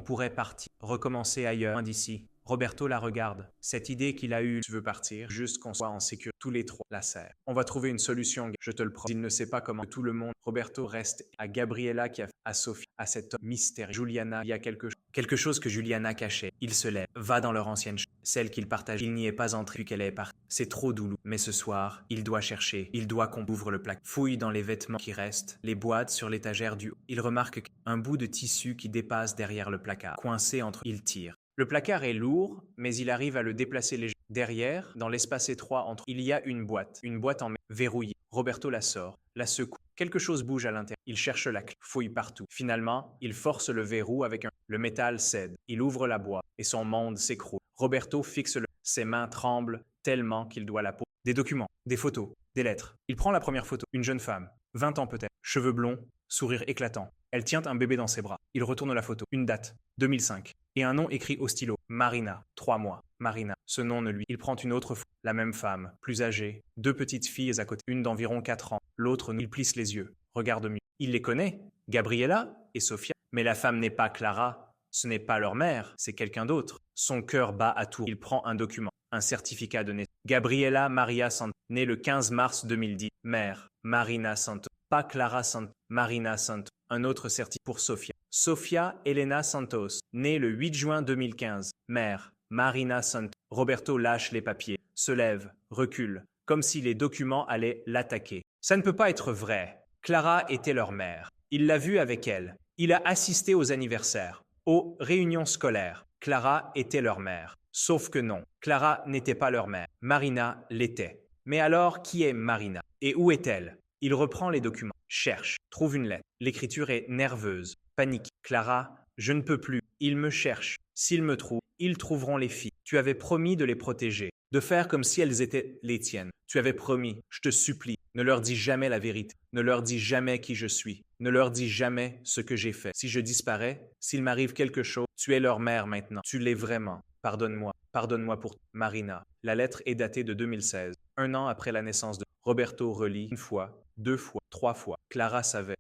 S1: pourrait partir. Recommencer ailleurs, loin d'ici. Roberto la regarde. Cette idée qu'il a eue, tu veux partir, juste qu'on soit en sécurité. Tous les trois la serrent. On va trouver une solution, je te le promets. Il ne sait pas comment. Tout le monde. Roberto reste à Gabriella qui a fait à Sophie, à cet homme mystérieux. Juliana, il y a quelque chose que Juliana cachait. Il se lève, va dans leur ancienne chambre, celle qu'il partage. Il n'y est pas entré qu'elle est partie. C'est trop douloureux. Mais ce soir, il doit chercher. Il doit qu'on ouvre le placard. Fouille dans les vêtements qui restent, les boîtes sur l'étagère du haut. Il remarque un bout de tissu qui dépasse derrière le placard. Coincé entre. Il tire. Le placard est lourd, mais il arrive à le déplacer légèrement. Derrière, dans l'espace étroit entre, il y a une boîte en verrouillée. Roberto la sort, la secoue. Quelque chose bouge à l'intérieur. Il cherche la clé, fouille partout. Finalement, il force le verrou avec un. Le métal cède. Il ouvre la boîte et son monde s'écroule. Roberto fixe le. Ses mains tremblent tellement qu'il doit la poser. Des documents, des photos, des lettres. Il prend la première photo. Une jeune femme, 20 ans peut-être, cheveux blonds, sourire éclatant. Elle tient un bébé dans ses bras. Il retourne la photo. Une date, 2005. Et un nom écrit au stylo. Marina, 3 mois. Marina. Ce nom ne lui. Il prend une autre photo. La même femme, plus âgée. 2 petites filles à côté. Une d'environ 4 ans. L'autre, il plisse les yeux. Regarde mieux. Il les connaît. Gabriella et Sofia. Mais la femme n'est pas Clara. Ce n'est pas leur mère. C'est quelqu'un d'autre. Son cœur bat à tour. Il prend un document. Un certificat de naissance. Gabriella Maria Santos. Née le 15 mars 2010. Mère. Marina Santos. Pas Clara Santos. Marina Santos. Un autre certificat pour Sofia. Sofia Elena Santos, née le 8 juin 2015. Mère, Marina Santos. Roberto lâche les papiers, se lève, recule, comme si les documents allaient l'attaquer. Ça ne peut pas être vrai. Clara était leur mère. Il l'a vue avec elle. Il a assisté aux anniversaires, aux réunions scolaires. Clara était leur mère. Sauf que non, Clara n'était pas leur mère. Marina l'était. Mais alors, qui est Marina? Et où est-elle? Il reprend les documents, cherche, trouve une lettre. L'écriture est nerveuse, panique. Clara, je ne peux plus. Ils me cherchent. S'ils me trouvent, ils trouveront les filles. Tu avais promis de les protéger, de faire comme si elles étaient les tiennes. Tu avais promis, je te supplie, ne leur dis jamais la vérité. Ne leur dis jamais qui je suis. Ne leur dis jamais ce que j'ai fait. Si je disparais, s'il m'arrive quelque chose, tu es leur mère maintenant. Tu l'es vraiment. Pardonne-moi. Pardonne-moi pour Marina. La lettre est datée de 2016, 1 an après la naissance de Roberto. Relit 1 fois, 2 fois, 3 fois. Clara savait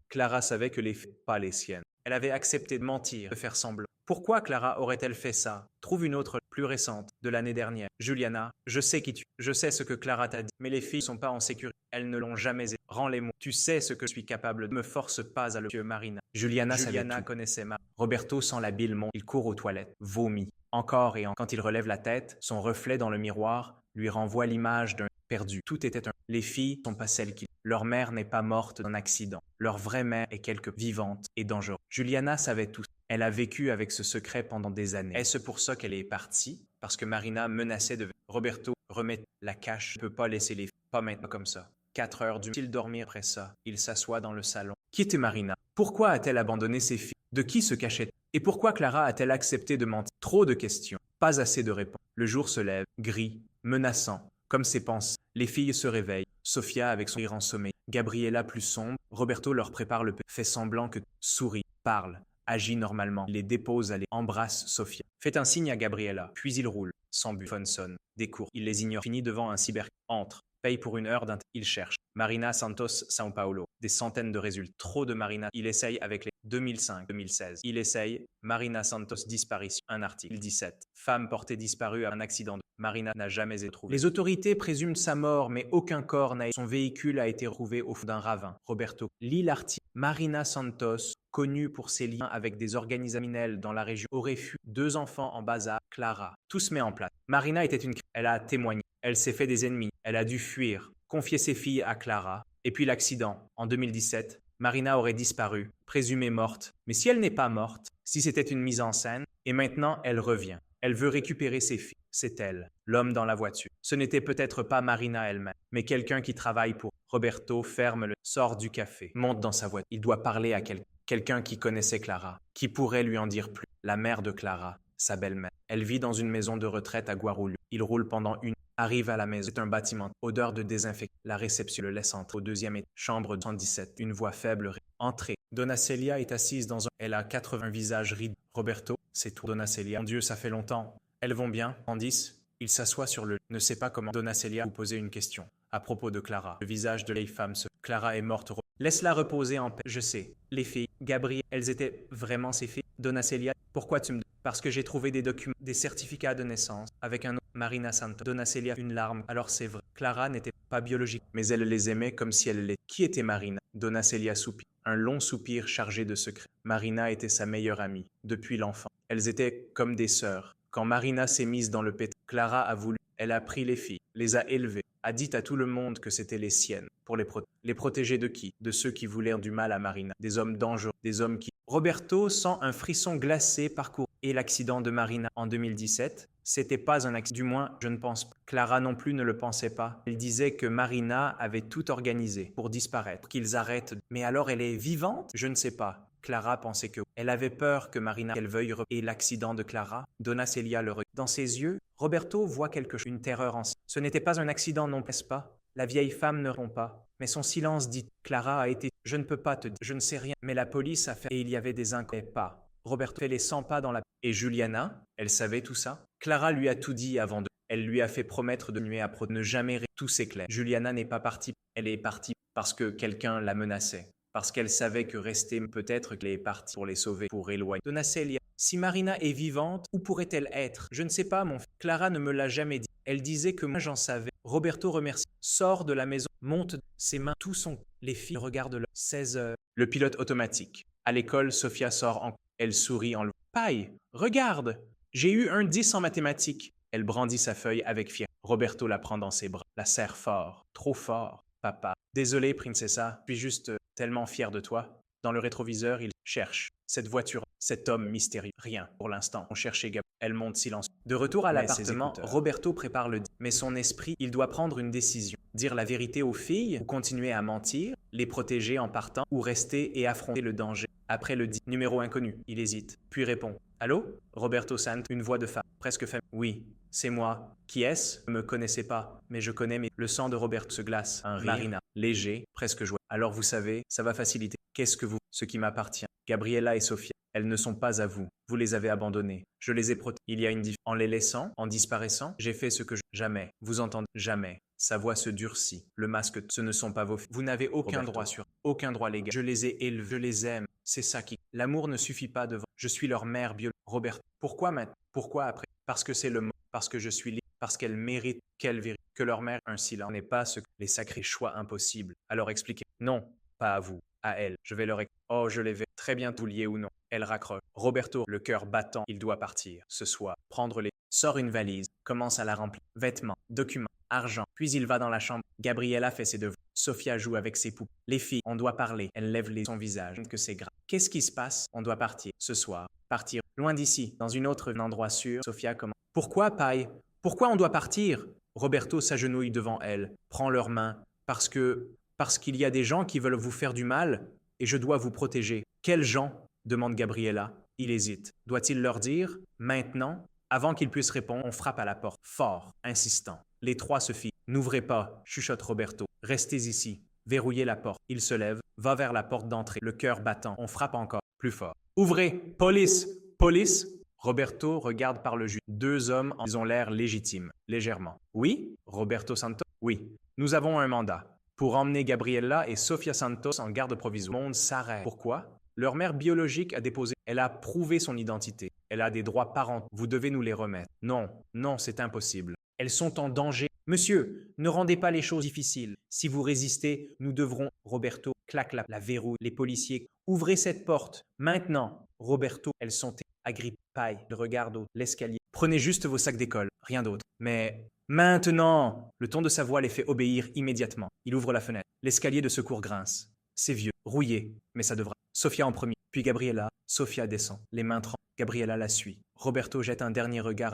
S1: que les filles, pas les siennes. Elle avait accepté de mentir, de faire semblant. Pourquoi Clara aurait-elle fait ça? Trouve une autre, plus récente, de l'année dernière. Juliana, je sais qui tu es. Je sais ce que Clara t'a dit, mais les filles ne sont pas en sécurité. Elles ne l'ont jamais été. Rends-les-moi. Tu sais ce que je suis capable de. Ne me force pas à le tuer, Marina. Juliana connaissait Marina. Roberto sent la bile monter. Il court aux toilettes, vomit. Encore et encore. Quand il relève la tête, son reflet dans le miroir lui renvoie l'image d'un perdu. Tout était un. Les filles ne sont pas celles qui. Leur mère n'est pas morte d'un accident. Leur vraie mère est quelque vivante et dangereuse. Juliana savait tout. Elle a vécu avec ce secret pendant des années. Est-ce pour ça qu'elle est partie? Parce que Marina menaçait de. Roberto remet la cache. Ne peut pas laisser les filles. Pas maintenant comme ça. 4 heures du. Il dormir après ça. Il s'assoit dans le salon. Qui était Marina? Pourquoi a-t-elle abandonné ses filles? De qui se cachait-elle? Et pourquoi Clara a-t-elle accepté de mentir? Trop de questions. Pas assez de réponses. Le jour se lève, gris, menaçant, comme ses pensées. Les filles se réveillent. Sofia avec son rire en sommeil. Gabriella plus sombre. Roberto leur prépare le pain. Fait semblant que sourit, parle, agit normalement. Il les dépose à embrasse Sofia. Fait un signe à Gabriella. Puis il roule. Sans but. Phone sonne. Décourt. Il les ignore. Finit devant un cyber. Entre. Paye pour 1 heure d'internet. Il cherche. Marina Santos, São Paulo. Des centaines de résultats. Trop de Marina. Il essaye avec les 2005-2016. Il essaye. Marina Santos disparition. Un article. 17. Femme portée disparue à un accident. Marina n'a jamais été trouvée. Les autorités présument sa mort, mais aucun corps n'a. Son véhicule a été retrouvé au fond d'un ravin. Roberto lit l'article. Marina Santos, connue pour ses liens avec des organisations criminelles dans la région, aurait fui 2 enfants en bas âge. Clara. Tout se met en place. Marina était une. Elle a témoigné. Elle s'est fait des ennemis. Elle a dû fuir. Confier ses filles à Clara. Et puis l'accident. En 2017, Marina aurait disparu, présumée morte. Mais si elle n'est pas morte, si c'était une mise en scène, et maintenant elle revient. Elle veut récupérer ses filles. C'est elle, l'homme dans la voiture. Ce n'était peut-être pas Marina elle-même, mais quelqu'un qui travaille pour. Roberto ferme le. Sort du café, monte dans sa voiture. Il doit parler à quelqu'un. Quelqu'un qui connaissait Clara, qui pourrait lui en dire plus. La mère de Clara, sa belle-mère. Elle vit dans une maison de retraite à Guarulhos. Il roule pendant une. Arrive à la maison. C'est un bâtiment. Odeur de désinfectant. La réception le laisse entrer au 2e étage. Chambre 117. Une voix faible. Entrée. Donna Celia est assise dans un. Elle a 80 visages rides. Roberto, c'est tout. Donna Celia. Mon Dieu, ça fait longtemps. Elles vont bien. Candice. Il s'assoit sur le. Ne sait pas comment. Donna Celia vous poser une question. À propos de Clara. Le visage de la vieille femme se. Clara est morte. Laisse-la reposer en paix. Je sais. Les filles. Gabrielle. Elles étaient vraiment ses filles. Donna Celia. Pourquoi tu me. Parce que j'ai trouvé des documents, des certificats de naissance, avec un nom, Marina Santos. Donna Celia, une larme. Alors c'est vrai. Clara n'était pas biologique, mais elle les aimait comme si elle l'était. Qui était Marina? Donna Celia soupire. Un long soupir chargé de secrets. Marina était sa meilleure amie, depuis l'enfant. Elles étaient comme des sœurs. Quand Marina s'est mise dans le pétrin, Clara a voulu. Elle a pris les filles, les a élevées, a dit à tout le monde que c'était les siennes, pour les protéger. Les protéger de qui? De ceux qui voulaient du mal à Marina. Des hommes dangereux, des hommes qui. Roberto sent un frisson glacé parcourir. Et l'accident de Marina en 2017, c'était pas un accident. Du moins, je ne pense pas. Clara non plus ne le pensait pas. Elle disait que Marina avait tout organisé pour disparaître, qu'ils arrêtent. Mais alors elle est vivante? Je ne sais pas. Clara pensait que. Elle avait peur que Marina qu'elle veuille. Et l'accident de Clara, Donna Celia le regarde. Dans ses yeux, Roberto voit quelque chose, une terreur en. Ce n'était pas un accident, non, n'est-ce pas? La vieille femme ne répond pas. Mais son silence dit. Clara a été. Je ne peux pas te dire. Je ne sais rien. Mais la police a fait. Et il y avait des inconnus. Pas. Roberto fait les 100 pas dans la. Et Juliana, elle savait tout ça? Clara lui a tout dit avant de. Elle lui a fait promettre de nuer à ne jamais. Tout s'éclaire. Juliana n'est pas partie. Elle est partie parce que quelqu'un la menaçait. Parce qu'elle savait que rester peut-être qu'elle est partie pour les sauver, pour éloigner. Donna Celia, si Marina est vivante, où pourrait-elle être? Je ne sais pas, mon fils. Clara ne me l'a jamais dit. Elle disait que moi j'en savais. Roberto remercie. Sort de la maison, monte ses mains, tout son. Les filles regardent le 16 heures. Le pilote automatique. À l'école, Sofia sort en. Elle sourit en. Paille, regarde, j'ai eu un 10 en mathématiques. Elle brandit sa feuille avec fierté. Roberto la prend dans ses bras, la serre fort, trop fort. Papa. Désolé, Princessa, je suis juste tellement fier de toi. Dans le rétroviseur, il cherche. Cette voiture, cet homme mystérieux. Rien, pour l'instant. On cherchait Gab. Elle monte silence. De retour à l'appartement, Roberto prépare le. Mais son esprit, il doit prendre une décision. Dire la vérité aux filles, ou continuer à mentir, les protéger en partant, ou rester et affronter le danger. Après le dit. Numéro inconnu. Il hésite, puis répond. Allô? Roberto Sant, une voix de femme, presque femme. Oui, c'est moi. Qui est-ce? Je ne me connaissais pas, mais je connais le sang de Roberto se glace. Un rire. Marina, léger, presque joyeux. Alors vous savez, ça va faciliter. Qu'est-ce que vous? Ce qui m'appartient. Gabriella et Sofia, elles ne sont pas à vous. Vous les avez abandonnées. Je les ai protégées. Il y a une différence. En les laissant, en disparaissant, j'ai fait ce que je. Jamais. Vous entendez? Jamais. Sa voix se durcit. Le masque, ce ne sont pas vos filles. Vous n'avez aucun droit sur. Aucun droit légal. Je les ai élevées. Je les aime. C'est ça qui... L'amour ne suffit pas devant. Je suis leur mère biologique. Roberto. Pourquoi maintenant? Pourquoi après? Parce que c'est le mot. Parce que je suis libre. Parce qu'elle mérite qu'elle vérifie. Que leur mère un silence n'est pas ce que les sacrés choix impossibles. Alors expliquez. Non, pas à vous. À elle. Je vais leur expliquer. Oh, je les vais. Très bientôt liés ou non. Elle raccroche. Roberto, le cœur battant, il doit partir. Ce soir. Prendre les... Sort une valise. Commence à la remplir. Vêtements. Documents. Argent. Puis il va dans la chambre. Gabriella fait ses devoirs. Sophia joue avec ses poupées. Les filles, on doit parler. Elle lève son visage. Que c'est grave. Qu'est-ce qui se passe? On doit partir. Ce soir. Partir. Loin d'ici. Dans un endroit sûr. Sophia commence. Pourquoi, Paille? Pourquoi on doit partir? Roberto s'agenouille devant elle. Prend leurs mains. Parce qu'il y a des gens qui veulent vous faire du mal. Et je dois vous protéger. Quels gens? Demande Gabriella. Il hésite. Doit-il leur dire? Maintenant? Avant qu'il puisse répondre, on frappe à la porte. Fort. Insistant. Les trois se fient. N'ouvrez pas, chuchote Roberto. Restez ici. Verrouillez la porte. Il se lève, va vers la porte d'entrée, le cœur battant. On frappe encore, plus fort. Ouvrez! Police! Police! Roberto regarde par le jus. Deux hommes, ils ont l'air légitimes, légèrement. Oui? Roberto Santos? Oui. Nous avons un mandat. Pour emmener Gabriella et Sofia Santos en garde provisoire. Le monde s'arrête. Pourquoi? Leur mère biologique a déposé. Elle a prouvé son identité. Elle a des droits parentaux. Vous devez nous les remettre. Non, non, c'est impossible. Elles sont en danger. Monsieur, ne rendez pas les choses difficiles. Si vous résistez, nous devrons... Roberto claque la verrouille. Les policiers, ouvrez cette porte. Maintenant. Roberto, elles sont agrippées. Paille, le regard l'escalier. Prenez juste vos sacs d'école, rien d'autre. Mais... Maintenant! Le ton de sa voix les fait obéir immédiatement. Il ouvre la fenêtre. L'escalier de secours grince. C'est vieux, rouillé, mais ça devra. Sophia en premier, puis Gabriella. Sophia descend, les mains tremblent. Gabriella la suit. Roberto jette un dernier regard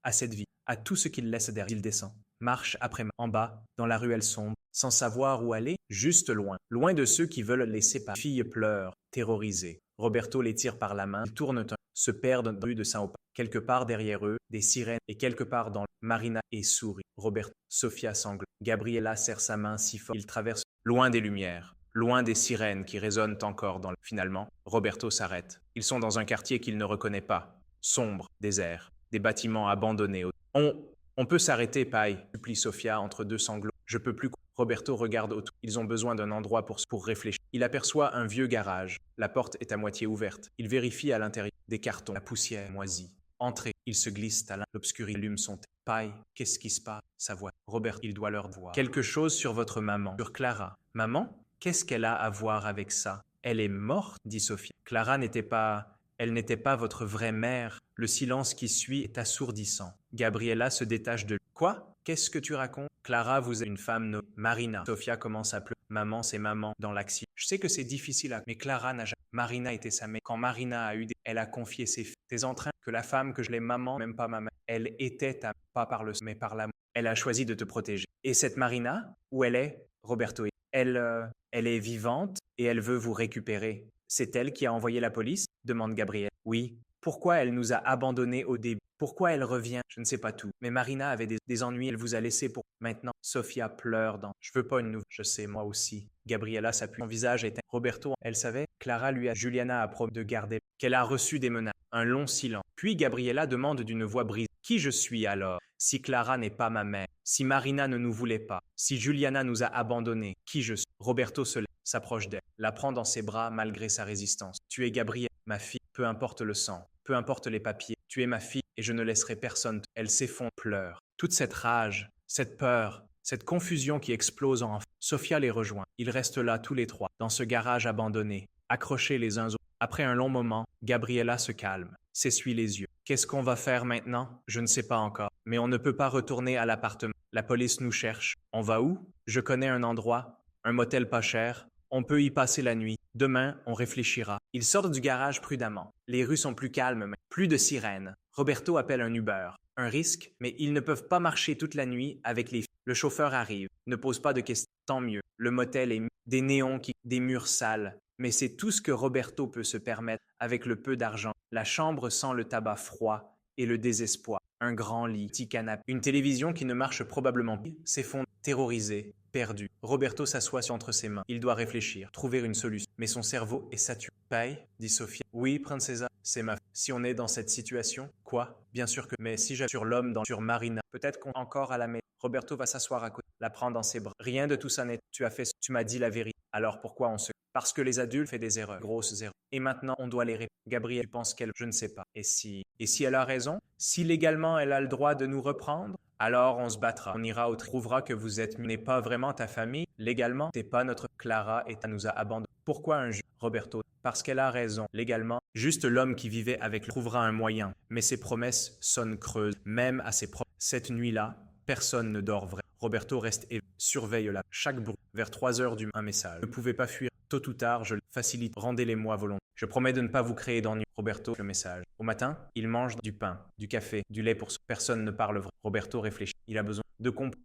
S1: à cette vie, à tout ce qu'il laisse derrière. Il descend, marche après marche, en bas, dans la ruelle sombre, sans savoir où aller, juste loin, loin de ceux qui veulent les séparer. Les filles pleurent, terrorisées. Roberto les tire par la main, ils tournent se perdent dans la rue de Sao Paulo. Quelque part derrière eux, des sirènes, et quelque part dans Marina et sourit. Roberto, Sophia sangle. Gabriella serre sa main si fort. Ils traversent loin des lumières, loin des sirènes qui résonnent encore dans le... Finalement, Roberto s'arrête. Ils sont dans un quartier qu'il ne reconnaît pas. Sombre, désert, des bâtiments abandonnés. On peut s'arrêter, Paille, supplie Sophia entre deux sanglots. Je peux plus... Roberto regarde autour. Ils ont besoin d'un endroit pour réfléchir. Il aperçoit un vieux garage. La porte est à moitié ouverte. Il vérifie à l'intérieur des cartons, la poussière moisie. Entrée, il se glisse à l'obscurité, allume son thé. Paille, qu'est-ce qui se passe? Sa voix. Robert, il doit leur voir. Quelque chose sur votre maman. Sur Clara. Maman? Qu'est-ce qu'elle a à voir avec ça? Elle est morte, dit Sophie. Clara n'était pas... Elle n'était pas votre vraie mère. Le silence qui suit est assourdissant. Gabriella se détache de lui. Quoi? Qu'est-ce que tu racontes? Clara, vous êtes une femme nommée Marina. Sophia commence à pleurer. Maman, c'est maman dans l'accident. Je sais que c'est difficile à... Mais Clara n'a jamais... Marina était sa mère. Quand Marina a eu des... Elle a confié ses filles. T'es en train que la femme que je l'ai maman, même pas ma mère. Elle était ta... Pas par le... mais par l'amour. Elle a choisi de te protéger. Et cette Marina, où elle est? Roberto. Elle est vivante et elle veut vous récupérer. C'est elle qui a envoyé la police? Demande Gabriel. Oui. Pourquoi elle nous a abandonnés au début? Pourquoi elle revient? Je ne sais pas tout. Mais Marina avait des ennuis, elle vous a laissé pour... Maintenant, Sophia pleure dans... Je veux pas une nouvelle. Je sais, moi aussi. Gabriella s'appuie. Son visage était... Roberto, elle savait. Clara lui a... Juliana a promis de garder... Qu'elle a reçu des menaces. Un long silence. Puis Gabriella demande d'une voix brisée. Qui je suis alors? Si Clara n'est pas ma mère, si Marina ne nous voulait pas, si Juliana nous a abandonnés, qui je suis? Roberto se lève, s'approche d'elle, la prend dans ses bras malgré sa résistance. Tu es Gabrielle, ma fille, peu importe le sang, peu importe les papiers, tu es ma fille et je ne laisserai personne. Elle s'effondre, pleure. Toute cette rage, cette peur, cette confusion qui explose en... Sophia les rejoint. Ils restent là tous les trois, dans ce garage abandonné, accrochés les uns aux autres. Après un long moment, Gabriella se calme, s'essuie les yeux. Qu'est-ce qu'on va faire maintenant? Je ne sais pas encore. Mais on ne peut pas retourner à l'appartement. La police nous cherche. On va où? Je connais un endroit, un motel pas cher. On peut y passer la nuit. Demain, on réfléchira. Ils sortent du garage prudemment. Les rues sont plus calmes, mais plus de sirènes. Roberto appelle un Uber. Un risque, mais ils ne peuvent pas marcher toute la nuit avec les filles. Le chauffeur arrive, ne pose pas de questions. Tant mieux. Le motel est des néons des murs sales. Mais c'est tout ce que Roberto peut se permettre avec le peu d'argent. La chambre sent le tabac froid et le désespoir. Un grand lit, petit canapé, une télévision qui ne marche probablement pas. S'effondre, terrorisé, perdu. Roberto s'assoit entre ses mains. Il doit réfléchir, trouver une solution. Mais son cerveau est saturé. Paille, dit Sophia. Oui, Princesa, c'est ma... Si on est dans cette situation, quoi? Bien sûr que... Mais si j'appuie sur l'homme sur Marina, peut-être qu'on encore à la maison. Roberto va s'asseoir à côté, la prend dans ses bras. Rien de tout ça n'est... Tu m'as dit la vérité. Alors pourquoi on se... Parce que les adultes font des erreurs, grosses erreurs. Et maintenant, on doit les répéter. Gabrielle, tu penses qu'elle, je ne sais pas. Et si elle a raison, si légalement elle a le droit de nous reprendre, alors on se battra. On ira au trouvera que vous n'est pas vraiment ta famille. Légalement, t'es pas notre Clara et elle nous a abandonnés. Pourquoi un juge, Roberto? Parce qu'elle a raison. Légalement, juste l'homme qui vivait avec trouvera un moyen. Mais ses promesses sonnent creuses, même à ses promesses. Cette nuit-là, personne ne dort vrai. Roberto reste et surveille-la. Chaque bruit. Vers 3 heures un message. Ne pouvez pas fuir. Tôt ou tard, je le facilite. Rendez-les-moi volontaires. Je promets de ne pas vous créer d'ennui. Roberto, le message. Au matin, il mange du pain, du café, du lait pour personne ne parle vrai. Roberto réfléchit. Il a besoin de comprendre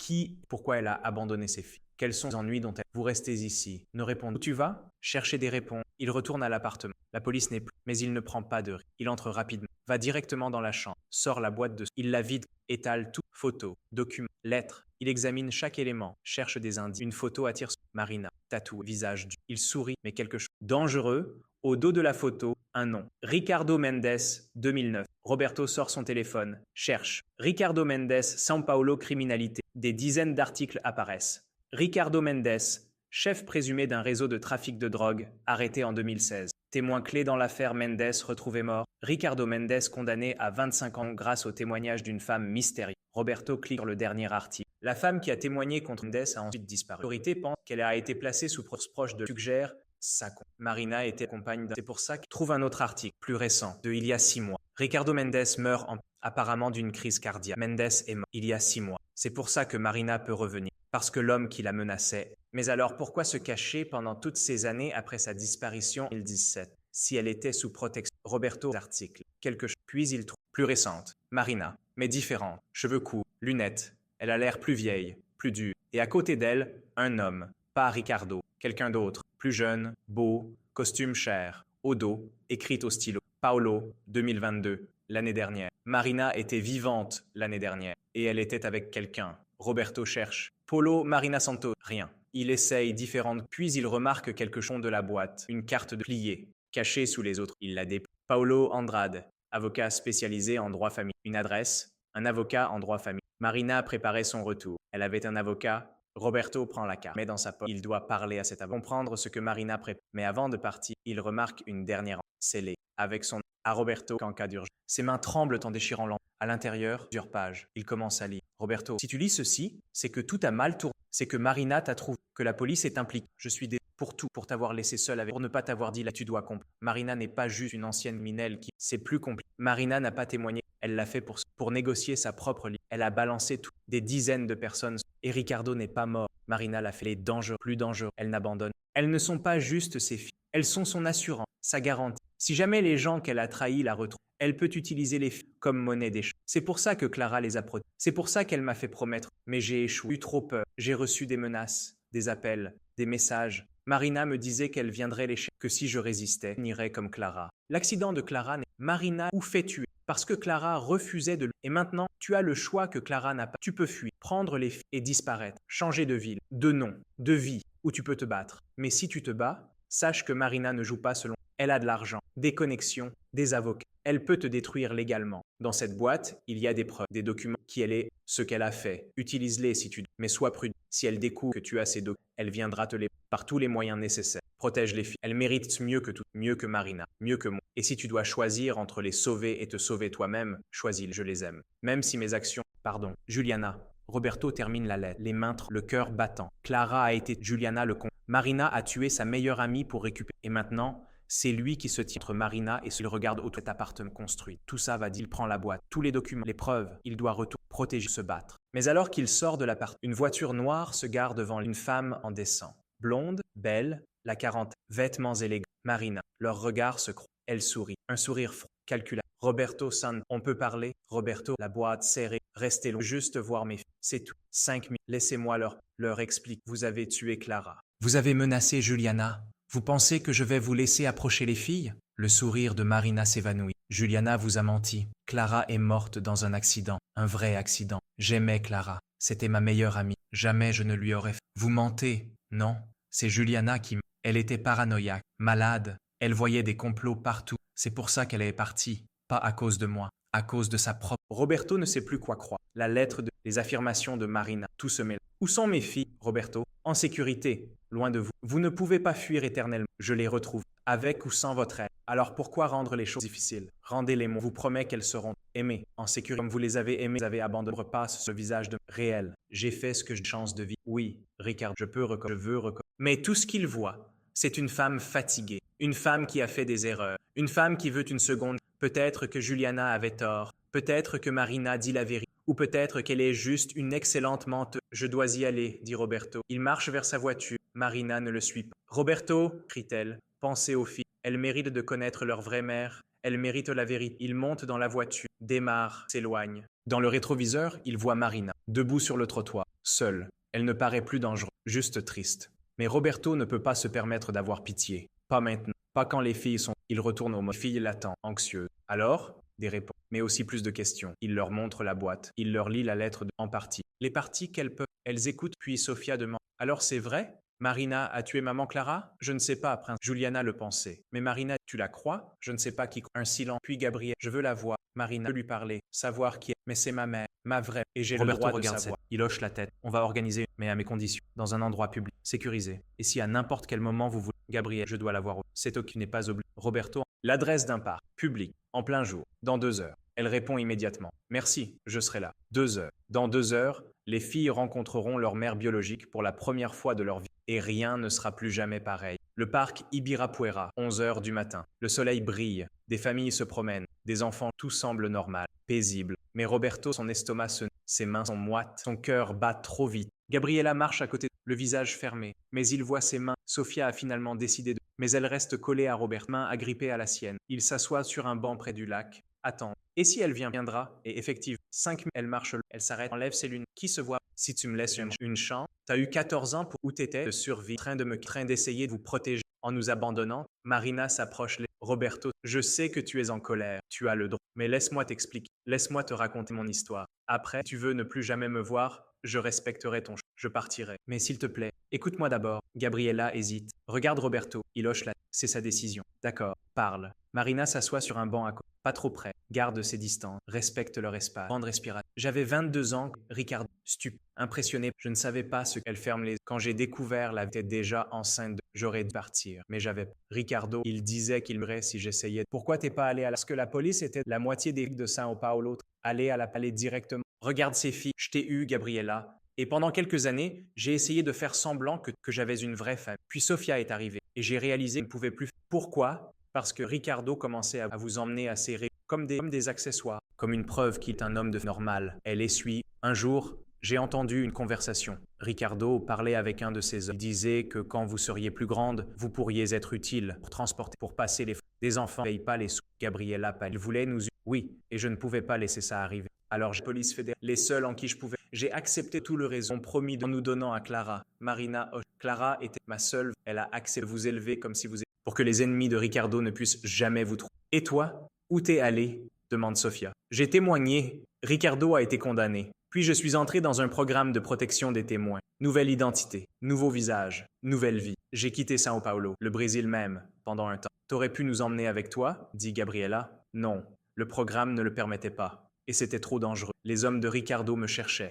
S1: pourquoi elle a abandonné ses filles. Quels sont les ennuis dont elle... Vous restez ici. Ne répondez. Où tu vas? Chercher des réponses. Il retourne à l'appartement. La police n'est plus. Mais il ne prend pas de risque. Il entre rapidement. Va directement dans la chambre. Sort la boîte de... Il la vide. Étale tout. Photos, documents, lettres. Il examine chaque élément. Cherche des indices. Une photo attire Marina. Tatoué. Visage du... Il sourit. Mais quelque chose. Dangereux. Au dos de la photo, un nom. Ricardo Mendes, 2009. Roberto sort son téléphone. Cherche. Ricardo Mendes, São Paulo criminalité. Des dizaines d'articles apparaissent. Ricardo Mendes, chef présumé d'un réseau de trafic de drogue, arrêté en 2016. Témoin clé dans l'affaire Mendes retrouvé mort. Ricardo Mendes condamné à 25 ans grâce au témoignage d'une femme mystérieuse. Roberto clique sur le dernier article. La femme qui a témoigné contre Mendes a ensuite disparu. L'autorité pense qu'elle a été placée sous proche de suggère sa Marina était compagne d'un... C'est pour ça qu'il trouve un autre article, plus récent, de il y a 6 mois. Ricardo Mendes meurt apparemment d'une crise cardiaque. Mendes est mort il y a 6 mois. C'est pour ça que Marina peut revenir. Parce que l'homme qui la menaçait. Mais alors pourquoi se cacher pendant toutes ces années après sa disparition en 2017, si elle était sous protection? Roberto article. Quelque chose. Puis il trouve plus récente. Marina, mais différente. Cheveux courts, lunettes. Elle a l'air plus vieille, plus dure. Et à côté d'elle, un homme. Pas Ricardo, quelqu'un d'autre, plus jeune, beau, costume cher, au dos, écrit au stylo. Paolo, 2022, l'année dernière. Marina était vivante l'année dernière, et elle était avec quelqu'un. Roberto cherche. Polo, Marina Santos, rien. Il essaye différentes, puis il remarque quelque chose de la boîte, une carte de pliée, cachée sous les autres. Il la déplie. Paolo Andrade, avocat spécialisé en droit famille. Une adresse, un avocat en droit famille. Marina a préparé son retour. Elle avait un avocat. Roberto prend la carte, met dans sa poche. Il doit parler à cet avocat, comprendre ce que Marina prépare. Mais avant de partir, il remarque une dernière scellée, avec son à Roberto en cas d'urgence. Ses mains tremblent en déchirant l'enveloppe. À l'intérieur, plusieurs pages. Il commence à lire. Roberto, si tu lis ceci, c'est que tout a mal tourné. C'est que Marina t'a trouvé, que la police est impliquée. Je suis désolé pour tout, pour t'avoir laissé seule avec, pour ne pas t'avoir dit là, tu dois comprendre. Marina n'est pas juste une ancienne minelle qui, c'est plus compliqué. Marina n'a pas témoigné. Elle l'a fait pour négocier sa propre vie. Elle a balancé tout. Des dizaines de personnes. Et Ricardo n'est pas mort. Marina l'a fait. Les dangereux, plus dangereux. Elle n'abandonne. Elles ne sont pas juste ses filles. Elles sont son assurance, sa garantie. Si jamais les gens qu'elle a trahis la retrouvent, elle peut utiliser les filles comme monnaie d'échange. C'est pour ça que Clara les a protégées. C'est pour ça qu'elle m'a fait promettre. Mais j'ai échoué. J'ai eu trop peur. J'ai reçu des menaces, des appels, des messages. Marina me disait qu'elle viendrait les chercher, que si je résistais, je finirais comme Clara. L'accident de Clara n'est Marina ou fait tuer. Parce que Clara refusait de le... Et maintenant, tu as le choix que Clara n'a pas. Tu peux fuir, prendre les filles et disparaître, changer de ville, de nom, de vie, ou tu peux te battre. Mais si tu te bats, sache que Marina ne joue pas selon... Elle a de l'argent, des connexions, des avocats. Elle peut te détruire légalement. Dans cette boîte, il y a des preuves, des documents, qui elle est, ce qu'elle a fait. Utilise-les si tu... Mais sois prudent. Si elle découvre que tu as ces documents, elle viendra te les... par tous les moyens nécessaires. Protège les filles. Elle mérite mieux que tout, mieux que Marina, mieux que moi. Et si tu dois choisir entre les sauver et te sauver toi-même, choisis-les, je les aime. Même si mes actions... Pardon. Juliana. Roberto termine la lettre, les mains, le cœur battant. Clara a été Juliana le con. Marina a tué sa meilleure amie pour récupérer. Et maintenant, c'est lui qui se tient entre Marina et il regarde autour de cet appartement construit. Tout ça va dire, il prend la boîte, tous les documents, les preuves, il doit retourner, protéger, se battre. Mais alors qu'il sort de l'appart, une voiture noire se gare devant une femme en descend. Blonde, belle, la quarantaine, vêtements élégants. Marina, leurs regards se croisent. Elle sourit, un sourire froid, calculateur. Roberto San, on peut parler? Roberto, la boîte serrée, restez loin, juste voir mes filles, c'est tout. 5 minutes, laissez-moi leur expliquer. Vous avez tué Clara. Vous avez menacé Juliana. Vous pensez que je vais vous laisser approcher les filles? Le sourire de Marina s'évanouit. Juliana vous a menti. Clara est morte dans un accident, un vrai accident. J'aimais Clara. C'était ma meilleure amie. Jamais je ne lui aurais fait. Vous mentez. Non, c'est Juliana qui... Elle était paranoïaque, malade. Elle voyait des complots partout. C'est pour ça qu'elle est partie. Pas à cause de moi, à cause de sa propre... Roberto ne sait plus quoi croire. La lettre, les affirmations de Marina, tout se mêle. Où sont mes filles, Roberto? en sécurité, loin de vous. Vous ne pouvez pas fuir éternellement. Je les retrouve, avec ou sans votre aide. Alors pourquoi rendre les choses difficiles? Rendez-les moi. Vous promets qu'elles seront aimées, en sécurité. Comme vous les avez aimées, vous avez abandonné. Repasse ce visage de réel. J'ai fait ce que j'ai chance de vivre. Oui, Ricard, je veux reconnaître. Mais tout ce qu'il voit, c'est une femme fatiguée, une femme qui a fait des erreurs, une femme qui veut une seconde. Peut-être que Juliana avait tort, peut-être que Marina dit la vérité, ou peut-être qu'elle est juste une excellente menteuse. Je dois y aller, dit Roberto. Il marche vers sa voiture. Marina ne le suit pas. Roberto, crie-t-elle, pensez aux filles. Elles méritent de connaître leur vraie mère. Elles méritent la vérité. Il monte dans la voiture, démarre, s'éloigne. Dans le rétroviseur, il voit Marina, debout sur le trottoir, seule. Elle ne paraît plus dangereuse, juste triste. Mais Roberto ne peut pas se permettre d'avoir pitié. Pas maintenant. Pas quand les filles sont... Il retourne au mode. Les filles l'attendent, anxieuses. Alors, des réponses, mais aussi plus de questions. Il leur montre la boîte. Il leur lit la lettre en partie. Les parties qu'elles peuvent. Elles écoutent, puis Sofia demande. Alors c'est vrai? Marina a tué maman Clara? Je ne sais pas, prince. Juliana le pensait. Mais Marina, tu la crois? Je ne sais pas qui. Un silence. Puis Gabriel. Je veux la voir. Marina veut lui parler. Savoir qui est. Mais c'est ma mère. Ma vraie. Et j'ai le droit de savoir. Il hoche la tête. On va organiser, mais à mes conditions. Dans un endroit public. Sécurisé. Et si à n'importe quel moment vous voulez. Gabriel, je dois la voir. C'est toi qui n'est pas obligé. Roberto. L'adresse d'un parc. Public. En plein jour. Dans 2 heures. Elle répond immédiatement. Merci, je serai là. 2 heures. Dans 2 heures, les filles rencontreront leur mère biologique pour la première fois de leur vie. Et rien ne sera plus jamais pareil. Le parc Ibirapuera, 11 heures du matin. Le soleil brille. Des familles se promènent. Des enfants, tout semble normal, paisible. Mais Roberto, son estomac se noue. Ses mains sont moites. Son cœur bat trop vite. Gabriela marche à côté, le visage fermé. Mais il voit ses mains. Sofia a finalement décidé de... Mais elle reste collée à Robert, main agrippée à la sienne. Il s'assoit sur un banc près du lac. Attends. Et si elle viendra? Et effectivement, 5 minutes, elle marche, elle s'arrête, enlève ses lunettes. Qui se voit? Si tu me laisses une chance, t'as eu 14 ans pour où t'étais de survivre, train d'essayer de vous protéger en nous abandonnant. Marina s'approche. Roberto, je sais que tu es en colère, tu as le droit, mais laisse-moi t'expliquer, laisse-moi te raconter mon histoire. Après, si tu veux ne plus jamais me voir, je respecterai ton choix, je partirai. Mais s'il te plaît, écoute-moi d'abord. Gabriela hésite. Regarde Roberto, il hoche la tête. C'est sa décision. D'accord, parle. Marina s'assoit sur un banc à côté. Pas trop près. Garde ses distances. Respecte leur espace. Grande respiration. J'avais 22 ans. Ricardo, stupide, impressionné. Je ne savais pas ce qu'elle ferme les... Quand j'ai découvert la tête déjà enceinte de... J'aurais dû partir. Mais j'avais... Ricardo, il disait qu'il m'aurait si j'essayais. Pourquoi t'es pas allé à la... Parce que la police était la moitié des flics de Sao Paulo. Aller à la palais directement. Regarde ces filles. Je t'ai eu, Gabriela. Et pendant quelques années, j'ai essayé de faire semblant que j'avais une vraie famille. Puis Sofia est arrivée. Et j'ai réalisé que je ne pouvais plus... Pourquoi? Parce que Ricardo commençait à vous emmener à serrer comme des accessoires, comme une preuve qu'il est un homme de normal. Elle essuie. Un jour, j'ai entendu une conversation. Ricardo parlait avec un de ses hommes. Il disait que quand vous seriez plus grande, vous pourriez être utile pour transporter, pour passer les... Des enfants ne payent pas les sous. Gabriela, il voulait nous... Oui, et je ne pouvais pas laisser ça arriver. Alors j'ai police fédérale, les seuls en qui je pouvais. J'ai accepté tout le réseau, promis en nous donnant à Clara. Marina, Clara était ma seule. Elle a accepté de vous élever comme si vous étiez... Pour que les ennemis de Ricardo ne puissent jamais vous trouver. Et toi, où t'es allé? Demande Sofia. J'ai témoigné. Ricardo a été condamné. Puis je suis entré dans un programme de protection des témoins. Nouvelle identité, nouveau visage, nouvelle vie. J'ai quitté Sao Paulo, le Brésil même, pendant un temps. T'aurais pu nous emmener avec toi? Dit Gabriela. Non, le programme ne le permettait pas. Et c'était trop dangereux. Les hommes de Ricardo me cherchent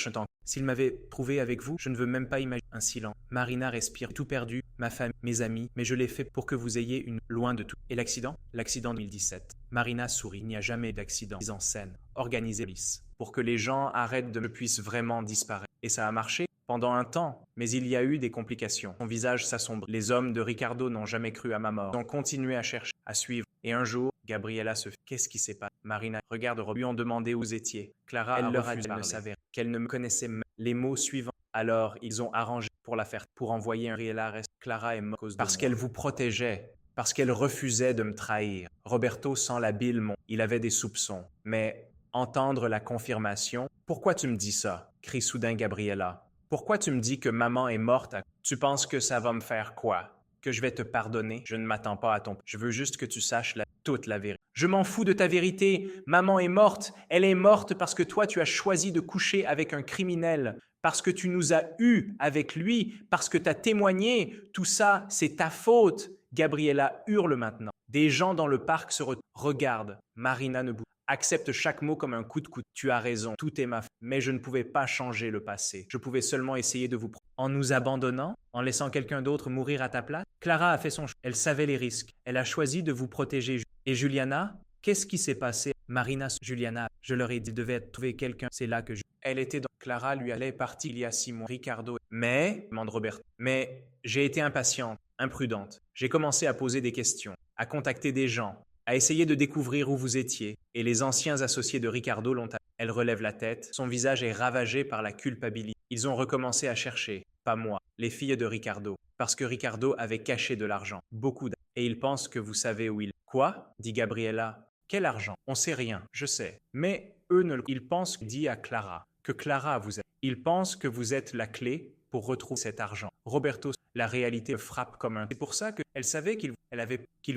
S1: encore. S'ils m'avaient trouvé avec vous, je ne veux même pas imaginer. Un silence. Marina respire, tout perdu, ma famille, mes amis, mais je l'ai fait pour que vous ayez une loin de tout. Et l'accident? L'accident de 2017. Marina sourit, il n'y a jamais d'accident. Mise en scène, organisée police, pour que les gens arrêtent de me puissent vraiment disparaître. Et ça a marché pendant un temps, mais il y a eu des complications. Son visage s'assombrit. Les hommes de Ricardo n'ont jamais cru à ma mort. Ils ont continué à chercher, à suivre. Et un jour, Gabriela se fait. Qu'est-ce qui s'est passé? Marina regarde, lui ont demandé où vous étiez. Clara elle leur a dit qu'elle ne savait, qu'elle ne me connaissait même. Les mots suivants. Alors, ils ont arrangé pour la faire, pour envoyer un Gabriela reste. Clara est morte parce qu'elle vous protégeait, parce qu'elle refusait de me trahir. Roberto sent la bile monter. Il avait des soupçons. Mais entendre la confirmation. Pourquoi tu me dis ça? Crie soudain Gabriela. Pourquoi tu me dis que maman est morte? Tu penses que ça va me faire quoi? Que je vais te pardonner? Je ne m'attends pas à ton... Je veux juste que tu saches toute la vérité. Je m'en fous de ta vérité. Maman est morte. Elle est morte parce que toi, tu as choisi de coucher avec un criminel, parce que tu nous as eus avec lui, parce que tu as témoigné. Tout ça, c'est ta faute. Gabriela hurle maintenant. Des gens dans le parc se regardent. Marina ne bouge. Accepte chaque mot comme un coup de couteau. Tu as raison, tout est ma faute. Mais je ne pouvais pas changer le passé. Je pouvais seulement essayer de vous en nous abandonnant, en laissant quelqu'un d'autre mourir à ta place. Clara a fait son choix. Elle savait les risques. Elle a choisi de vous protéger. Et Juliana, qu'est-ce qui s'est passé? Marina, Juliana, je leur ai dit, devait trouver quelqu'un. C'est là que elle était dans. Clara lui allait partir il y a 6 mois. Ricardo. Demande Robert. Mais j'ai été impatiente, imprudente. J'ai commencé à poser des questions, à contacter des gens, à essayer de découvrir où vous étiez. Et les anciens associés de Ricardo l'ont. Elle relève la tête. Son visage est ravagé par la culpabilité. Ils ont recommencé à chercher. Pas moi, les filles de Ricardo. Parce que Ricardo avait caché de l'argent. Beaucoup d'argent. Et ils pensent que vous savez où il est. Quoi? Dit Gabriella. Quel argent? On sait rien, je sais. Mais eux ne le. Ils pensent, dit à Clara, que Clara vous aide. Ils pensent que vous êtes la clé pour retrouver cet argent. Roberto, la réalité le frappe comme un. C'est pour ça qu'elle savait qu'il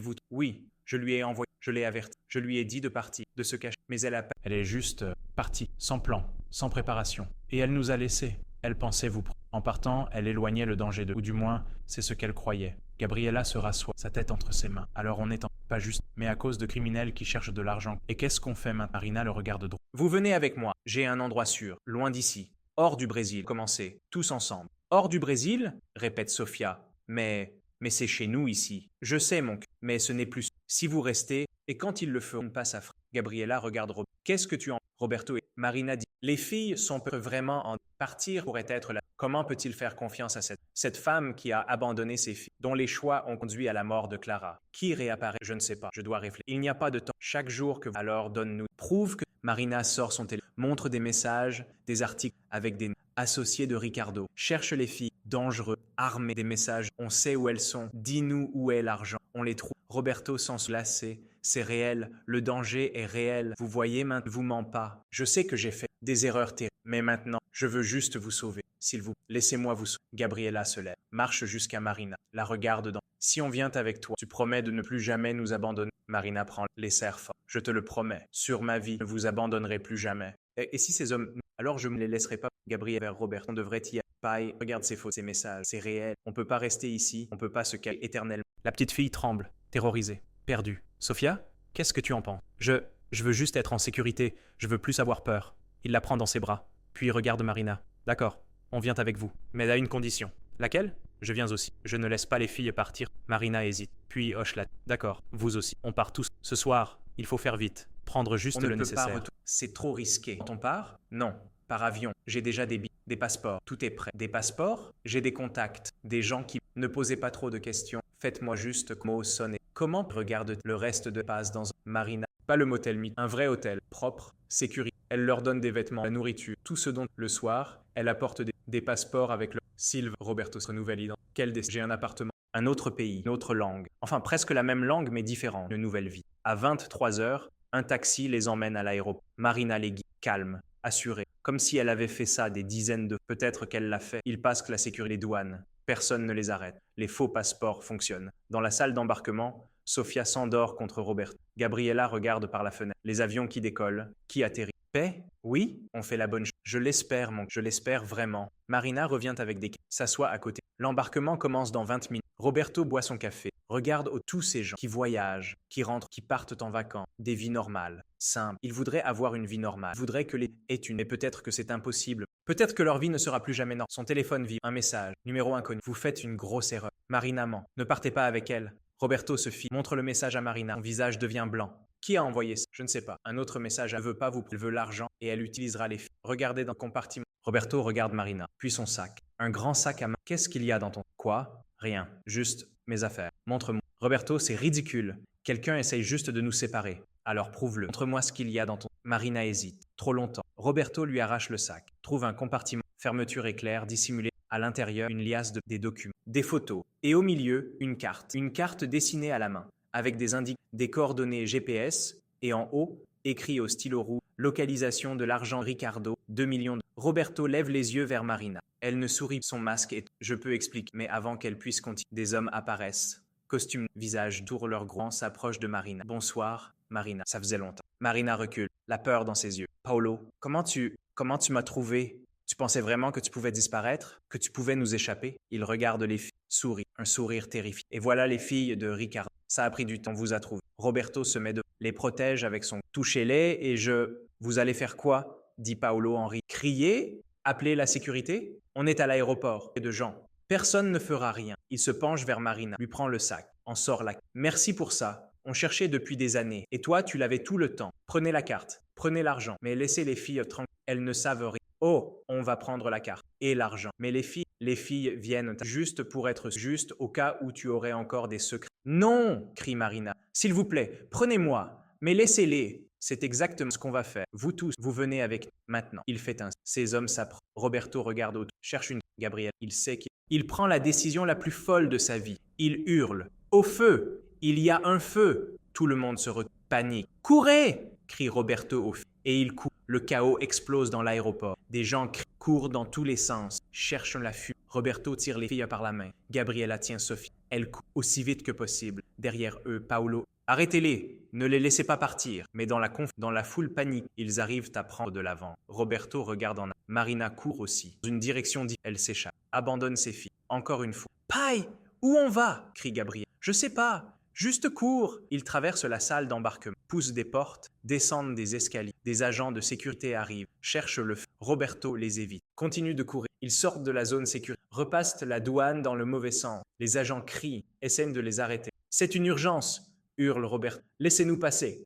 S1: vous. Oui, je lui ai envoyé, je l'ai averti, je lui ai dit de partir, de se cacher. Mais elle a pas. Elle est juste partie, sans plan, sans préparation. Et elle nous a laissés. Elle pensait vous. En partant, elle éloignait le danger de. Ou du moins, c'est ce qu'elle croyait. Gabriella se rassoit, sa tête entre ses mains. Alors on est en. Pas juste, mais à cause de criminels qui cherchent de l'argent. Et qu'est-ce qu'on fait maintenant? Marina le regarde droit. Vous venez avec moi. J'ai un endroit sûr, loin d'ici. Hors du Brésil. Commencez, tous ensemble. Hors du Brésil? Répète Sofia. Mais c'est chez nous ici. Je sais, mon cœur. Mais ce n'est plus. Si vous restez, et quand ils le feront, pas sa frère. Gabriella regarde Roberto. Qu'est-ce que tu en. Roberto et Marina dit. Les filles sont vraiment en. Partir pourrait être là. Comment peut-il faire confiance à cette femme qui a abandonné ses filles, dont les choix ont conduit à la mort de Clara? Qui réapparaît? Je ne sais pas. Je dois réfléchir. Il n'y a pas de temps. Chaque jour que. Alors donne-nous. Prouve que. Marina sort son téléphone, montre des messages, des articles avec des associés de Ricardo. Cherche les filles, dangereux, armées, des messages. On sait où elles sont. Dis-nous où est l'argent. On les trouve. Roberto sans se lasser. C'est réel. Le danger est réel. Vous voyez maintenant, ne vous ment pas. Je sais que j'ai fait des erreurs terribles. Mais maintenant, je veux juste vous sauver. S'il vous plaît, laissez-moi vous sauver. Gabriella se lève, marche jusqu'à Marina, la regarde dans. Si on vient avec toi, tu promets de ne plus jamais nous abandonner. Marina prend les serre fort. Je te le promets. Sur ma vie, je ne vous abandonnerai plus jamais. Et si ces hommes. Alors je ne les laisserai pas. Gabriel vers Robert. On devrait y aller. Paille, regarde ces fautes, ces messages. C'est réel. On ne peut pas rester ici. On ne peut pas se caler éternellement. La petite fille tremble, terrorisée, perdue. Sophia, qu'est-ce que tu en penses? Je veux juste être en sécurité. Je veux plus avoir peur. Il la prend dans ses bras. Puis il regarde Marina. D'accord, on vient avec vous. Mais à une condition. Laquelle? Je viens aussi. Je ne laisse pas les filles partir. Marina hésite. Puis hoche la tête. D'accord, vous aussi. On part tous. Ce soir, il faut faire vite. Prendre juste le nécessaire. C'est trop risqué. Quand on part? Non. Par avion. J'ai déjà des billets, des passeports. Tout est prêt. Des passeports? J'ai des contacts. Des gens qui... Ne posez pas trop de questions. Faites-moi juste mot sonner. Comment regarde le reste de passe dans Marina? Pas le motel mythe. Un vrai hôtel. Propre. Sécurisé. Elle leur donne des vêtements, la nourriture. Tout ce dont le soir, elle apporte des passeports avec le... Sylve, Roberto se renouvelle identité. J'ai un appartement. Un autre pays, une autre langue. Enfin, presque la même langue, mais différente. Une nouvelle vie. À 23 heures, un taxi les emmène à l'aéroport. Marina les guide, calme, assurée. Comme si elle avait fait ça des dizaines de... Peut-être qu'elle l'a fait. Ils passent la sécurité, les douanes. Personne ne les arrête. Les faux passeports fonctionnent. Dans la salle d'embarquement, Sofia s'endort contre Roberto. Gabriella regarde par la fenêtre. Les avions qui décollent, qui atterrissent. Paix? Oui, on fait la bonne chose. Je l'espère, je l'espère vraiment. Marina revient avec des... s'assoit à côté. L'embarquement commence dans 20 minutes. Roberto boit son café. Regarde tous ces gens qui voyagent, qui rentrent, qui partent en vacances. Des vies normales, simples. Ils voudraient avoir une vie normale. Ils voudraient que les... est une... Et peut-être que c'est impossible. Peut-être que leur vie ne sera plus jamais normale. Son téléphone vibre. Un message. Numéro inconnu. Vous faites une grosse erreur. Marina ment. Ne partez pas avec elle. Roberto se fie. Montre le message à Marina. Son visage devient blanc. Qui a envoyé ça? Je ne sais pas. Un autre message. Elle ne veut pas vous. Elle veut l'argent et elle utilisera les filles. Regardez dans le compartiment. Roberto regarde Marina. Puis son sac. Un grand sac à main. Qu'est-ce qu'il y a dans ton... Quoi? Rien. Juste mes affaires. Montre-moi. Roberto, c'est ridicule. Quelqu'un essaye juste de nous séparer. Alors prouve-le. Montre-moi ce qu'il y a dans ton... Marina hésite. Trop longtemps. Roberto lui arrache le sac. Trouve un compartiment. Fermeture éclair, dissimulée. À l'intérieur, une liasse des documents. Des photos. Et au milieu, une carte. Une carte dessinée à la main. Avec des des coordonnées GPS. Et en haut, écrit au stylo roux, localisation de l'argent Ricardo, 2 millions de... Roberto lève les yeux vers Marina. Elle ne sourit, son masque est... Je peux expliquer, mais avant qu'elle puisse continuer, des hommes apparaissent. Costume, visage, tour leur grand s'approche de Marina. Bonsoir, Marina. Ça faisait longtemps. Marina recule, la peur dans ses yeux. Paolo, comment tu m'as trouvé? Tu pensais vraiment que tu pouvais disparaître? Que tu pouvais nous échapper? Il regarde les filles, sourit, un sourire terrifiant. Et voilà les filles de Ricardo. Ça a pris du temps, vous a trouvé. Roberto se met de les protège avec son touchez-les et je... Vous allez faire quoi? Dit Paolo en riant. Crier? Appeler la sécurité? On est à l'aéroport. Et de gens. Personne ne fera rien. Il se penche vers Marina, lui prend le sac, en sort la... Merci pour ça. On cherchait depuis des années. Et toi, tu l'avais tout le temps. Prenez la carte. Prenez l'argent. Mais laissez les filles tranquilles. Elles ne savent rien. Oh, on va prendre la carte. Et l'argent. Mais les filles viennent juste pour être juste au cas où tu aurais encore des secrets. Non, crie Marina. S'il vous plaît, prenez-moi. Mais laissez-les. C'est exactement ce qu'on va faire. Vous tous, vous venez avec nous. Maintenant. Il fait ainsi. Ces hommes s'approchent. Roberto regarde autour. Cherche une... Gabriel. Il sait qu'il... Il prend la décision la plus folle de sa vie. Il hurle. Au feu! Il y a un feu! Tout le monde se panique. Courez! Crie Roberto au feu. Et il court. Le chaos explose dans l'aéroport. Des gens courent dans tous les sens, cherchent la fuite. Roberto tire les filles par la main. Gabriela tient Sophie. Elle court aussi vite que possible. Derrière eux, Paolo. Arrêtez-les! Ne les laissez pas partir. Mais dans la foule panique, ils arrivent à prendre de l'avant. Roberto regarde en arrière. Marina court aussi. Dans une direction différente. Elle s'échappe. Abandonne ses filles. Encore une fois. Paille! Où on va? Crie Gabriel. Je sais pas. Juste cours. Ils traversent la salle d'embarquement, poussent des portes, descendent des escaliers. Des agents de sécurité arrivent, cherchent le feu. Roberto les évite. Continue de courir. Ils sortent de la zone sécurité, repassent la douane dans le mauvais sens. Les agents crient, essaient de les arrêter. C'est une urgence, hurle Roberto. Laissez-nous passer.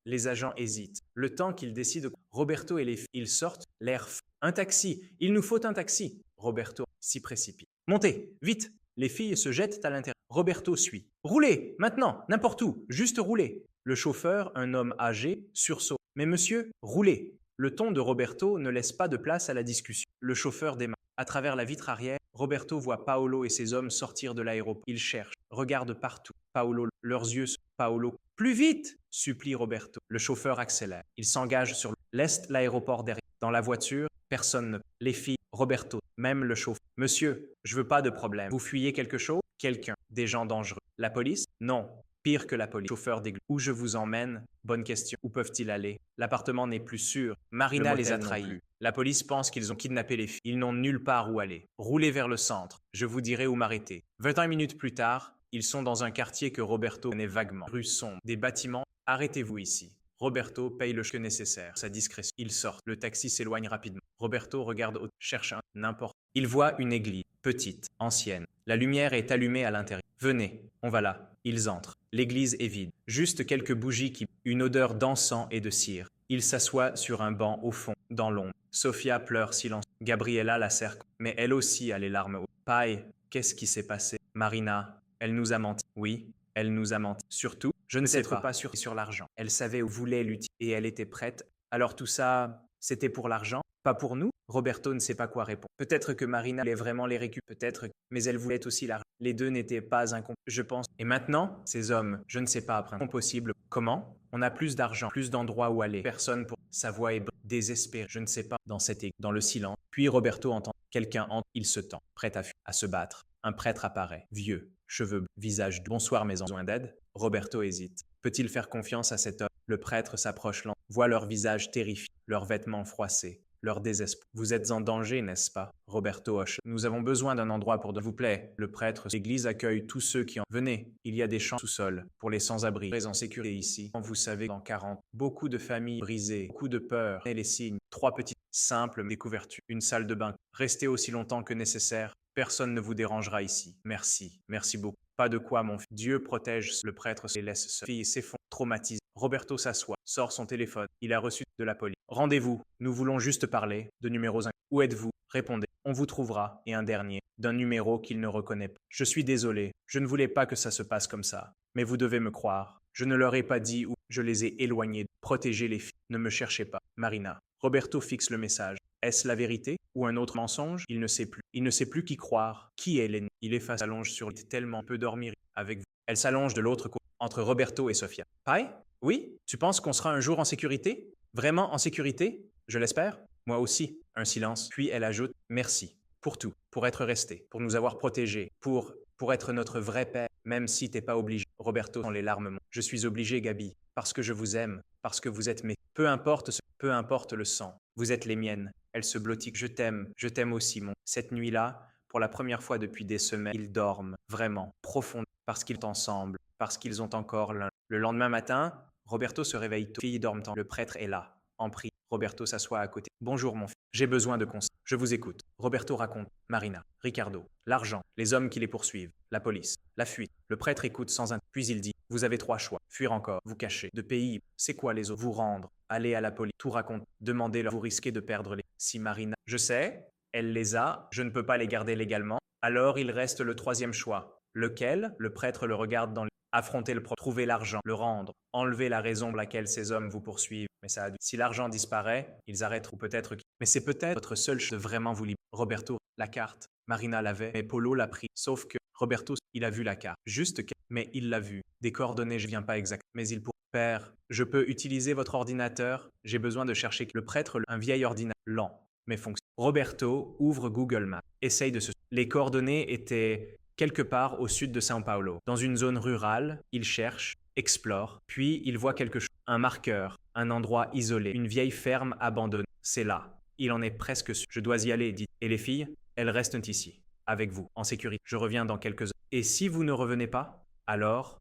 S1: Les agents hésitent. Le temps qu'ils décident, Roberto et les filles, ils sortent, l'air fou. Un taxi. Il nous faut un taxi. Roberto s'y précipite. Montez, vite. Les filles se jettent à l'intérieur. Roberto suit. Roulez, maintenant, n'importe où, juste roulez. Le chauffeur, un homme âgé, sursaute. Mais monsieur, roulez. Le ton de Roberto ne laisse pas de place à la discussion. Le chauffeur démarre. À travers la vitre arrière, Roberto voit Paolo et ses hommes sortir de l'aéroport. Ils cherchent, regardent partout. Paolo, leurs yeux, Paolo. Plus vite, supplie Roberto. Le chauffeur accélère. Il s'engage sur l'est, l'aéroport derrière. Dans la voiture, personne ne... Les filles, Roberto, même le chauffeur. Monsieur, je veux pas de problème. Vous fuyez quelque chose? Quelqu'un. Des gens dangereux. La police? Non. Pire que la police. Chauffeur d'église. Où je vous emmène? Bonne question. Où peuvent-ils aller? L'appartement n'est plus sûr. Marina les a trahis. La police pense qu'ils ont kidnappé les filles. Ils n'ont nulle part où aller. Roulez vers le centre. Je vous dirai où m'arrêter. 21 minutes plus tard, ils sont dans un quartier que Roberto connaît vaguement. Rue sombre. Des bâtiments. Arrêtez-vous ici. Roberto paye le chèque nécessaire. Sa discrétion. Il sort. Le taxi s'éloigne rapidement. Roberto regarde cherche n'importe. Il voit une église. Petite. Ancienne. La lumière est allumée à l'intérieur. Venez. On va là. Ils entrent. L'église est vide. Juste quelques bougies qui... Une odeur d'encens et de cire. Il s'assoit sur un banc au fond, dans l'ombre. Sophia pleure silence. Gabriela la serre. Mais elle aussi a les larmes aux... Paille. Qu'est-ce qui s'est passé? Marina. Elle nous a menti. Oui. Elle nous a menti. Surtout, je ne sais pas sur l'argent. Elle savait où voulait l'utiliser et elle était prête. Alors tout ça, c'était pour l'argent, pas pour nous? Roberto ne sait pas quoi répondre. Peut-être que Marina voulait vraiment les récupérer, peut-être, mais elle voulait aussi l'argent. Les deux n'étaient pas incompatibles, je pense. Et maintenant, ces hommes, je ne sais pas après, impossible. Comment? On a plus d'argent, plus d'endroits où aller. Personne pour... Sa voix est désespérée. Je ne sais pas. Dans le silence. Puis Roberto entend quelqu'un entre. Il se tend, prêt à se battre. Un prêtre apparaît, vieux, cheveux, visage. Bonsoir, mes besoin d'aide? Roberto hésite. Peut-il faire confiance à cet homme? Le prêtre s'approche lentement, voit leur visage terrifié, leurs vêtements froissés, leur désespoir. Vous êtes en danger, n'est-ce pas? Roberto hoche. Nous avons besoin d'un endroit pour de vous plaît. Le prêtre, l'église accueille tous ceux qui en... Venez, il y a des chambres sous-sol pour les sans-abri. En sécurité ici. Vous savez, dans 40, beaucoup de familles brisées, beaucoup de peur. Et les signes, 3 petites, simples découvertures, une salle de bain. Restez aussi longtemps que nécessaire. Personne ne vous dérangera ici. Merci, merci beaucoup. Pas de quoi, mon fils. Dieu protège. Le prêtre se laisse seul. Fille s'effondre, traumatisée. Roberto s'assoit, sort son téléphone. Il a reçu de la police. Rendez-vous. Nous voulons juste parler. De numéros 1. Où êtes-vous? Répondez. On vous trouvera. Et un dernier. D'un numéro qu'il ne reconnaît pas. Je suis désolé. Je ne voulais pas que ça se passe comme ça. Mais vous devez me croire. Je ne leur ai pas dit où. Je les ai éloignés. Protégez les filles. Ne me cherchez pas. Marina. Roberto fixe le message. Est-ce la vérité ou un autre mensonge? Il ne sait plus. Il ne sait plus qui croire. Qui est l'ennemi? Il efface, s'allonge sur lui. Tellement peut dormir avec vous. Elle s'allonge de l'autre côté, entre Roberto et Sofia. Pai? Oui? Tu penses qu'on sera un jour en sécurité? Vraiment en sécurité? Je l'espère. Moi aussi. Un silence. Puis elle ajoute, merci. Pour tout. Pour être resté. Pour nous avoir protégés. Pour être notre vrai père. Même si t'es pas obligé. Roberto dans les larmes. Je suis obligé, Gabi. Parce que je vous aime. Parce que vous êtes mes... Peu importe le sang. Vous êtes les miennes. Elle se blottit. Je t'aime aussi, mon. Cette nuit-là, pour la première fois depuis des semaines, ils dorment vraiment, profondément, parce qu'ils sont ensemble, parce qu'ils ont encore l'un. Le lendemain matin, Roberto se réveille tôt. Les filles dorment. Le prêtre est là, en prie. Roberto s'assoit à côté. Bonjour mon fils, j'ai besoin de conseils. Je vous écoute. Roberto raconte. Marina, Ricardo, l'argent, les hommes qui les poursuivent, la police, la fuite. Le prêtre écoute sans un. Puis il dit, vous avez 3 choix. Fuir encore, vous cacher, de pays. C'est quoi les autres? Vous rendre, aller à la police, tout raconter, demandez-leur. Vous risquez de perdre les. Si Marina, je sais, elle les a, je ne peux pas les garder légalement. Alors il reste le troisième choix. Lequel? Le prêtre le regarde dans les. Affronter le trouver l'argent, le rendre, enlever la raison pour laquelle ces hommes vous poursuivent. Mais ça a dû. Si l'argent disparaît, ils arrêtent ou peut-être. Mais c'est peut-être votre seule chance de vraiment vous libérer. Roberto, la carte. Marina l'avait, mais Polo l'a pris. Sauf que Roberto, il a vu la carte. Juste que. Mais il l'a vu. Des coordonnées, je viens pas exact. Mais il pourrait. Père, je peux utiliser votre ordinateur. J'ai besoin de chercher le prêtre, un vieil ordinateur lent, mais fonctionne. Roberto ouvre Google Maps. Essaye de se. Les coordonnées étaient quelque part au sud de São Paulo. Dans une zone rurale, il cherche, explore, puis il voit quelque chose. Un marqueur, un endroit isolé, une vieille ferme abandonnée. C'est là. Il en est presque sûr. Je dois y aller, dit. Et les filles, elles restent ici, avec vous, en sécurité. Je reviens dans quelques heures. Et si vous ne revenez pas, alors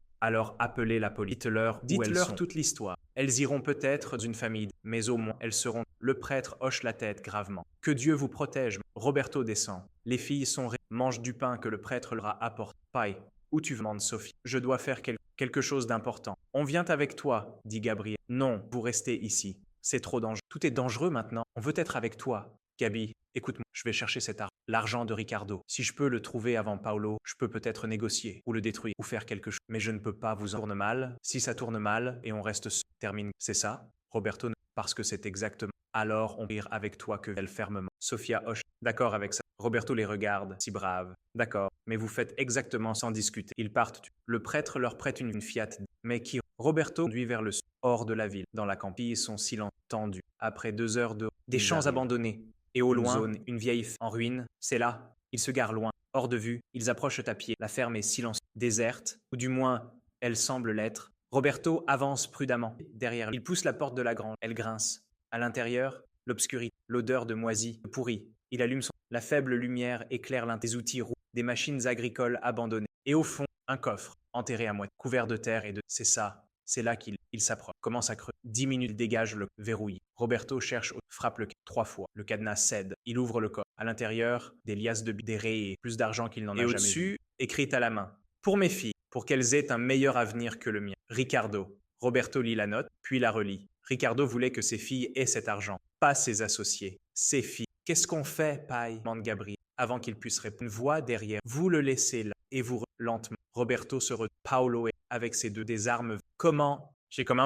S1: appelez la police. Dites-leur toute l'histoire. Elles iront peut-être d'une famille, mais au moins elles seront. Le prêtre hoche la tête gravement. Que Dieu vous protège. Roberto descend. Les filles sont mangent du pain que le prêtre leur a apporté. Paille, où tu demandes Sophie? Je dois faire quelque chose d'important. On vient avec toi, dit Gabriel. Non, vous restez ici. C'est trop dangereux. Tout est dangereux maintenant. On veut être avec toi. Gabi, écoute-moi, je vais chercher cet argent. L'argent de Ricardo. Si je peux le trouver avant Paolo, je peux peut-être négocier, ou le détruire, ou faire quelque chose. Mais je ne peux pas vous en tourne mal. Si ça tourne mal, et on reste seul, termine. C'est ça? Roberto, parce que c'est exactement. Alors on va avec toi que elle fermement. Sophia hoche. D'accord avec ça. Roberto les regarde, si brave. D'accord, mais vous faites exactement sans discuter. Ils partent. Le prêtre leur prête une Fiat, mais qui. Roberto conduit vers le sud, hors de la ville, dans la campagne, son silence tendu. Après 2 heures de. Des champs abandonnés. Et au loin, une vieille en ruine, c'est là. Ils se garent loin, hors de vue, ils approchent à pied. La ferme est silencieuse, déserte, ou du moins, elle semble l'être. Roberto avance prudemment. Derrière lui, il pousse la porte de la grange. Elle grince. À l'intérieur, l'obscurité, l'odeur de moisi, de pourri. Il allume son. La faible lumière éclaire l'un des outils roux, des machines agricoles abandonnées. Et au fond, un coffre, enterré à moitié, couvert de terre et de. C'est ça. C'est là qu'il s'approche, commence à creuser. 10 minutes dégage le verrouille. Roberto cherche, frappe le 3 fois. Le cadenas cède. Il ouvre le coffre. À l'intérieur, des liasses de des rayés, plus d'argent qu'il n'en a jamais vu. Et au-dessus, écrit à la main. Pour mes filles, pour qu'elles aient un meilleur avenir que le mien. Ricardo. Roberto lit la note, puis la relit. Ricardo voulait que ses filles aient cet argent, pas ses associés. Ses filles. Qu'est-ce qu'on fait, Paille? Demande Gabriel, avant qu'il puisse répondre. Une voix derrière. Vous le laissez là, et vous lentement. Roberto se retourne. Paolo est avec ses des armes. Comment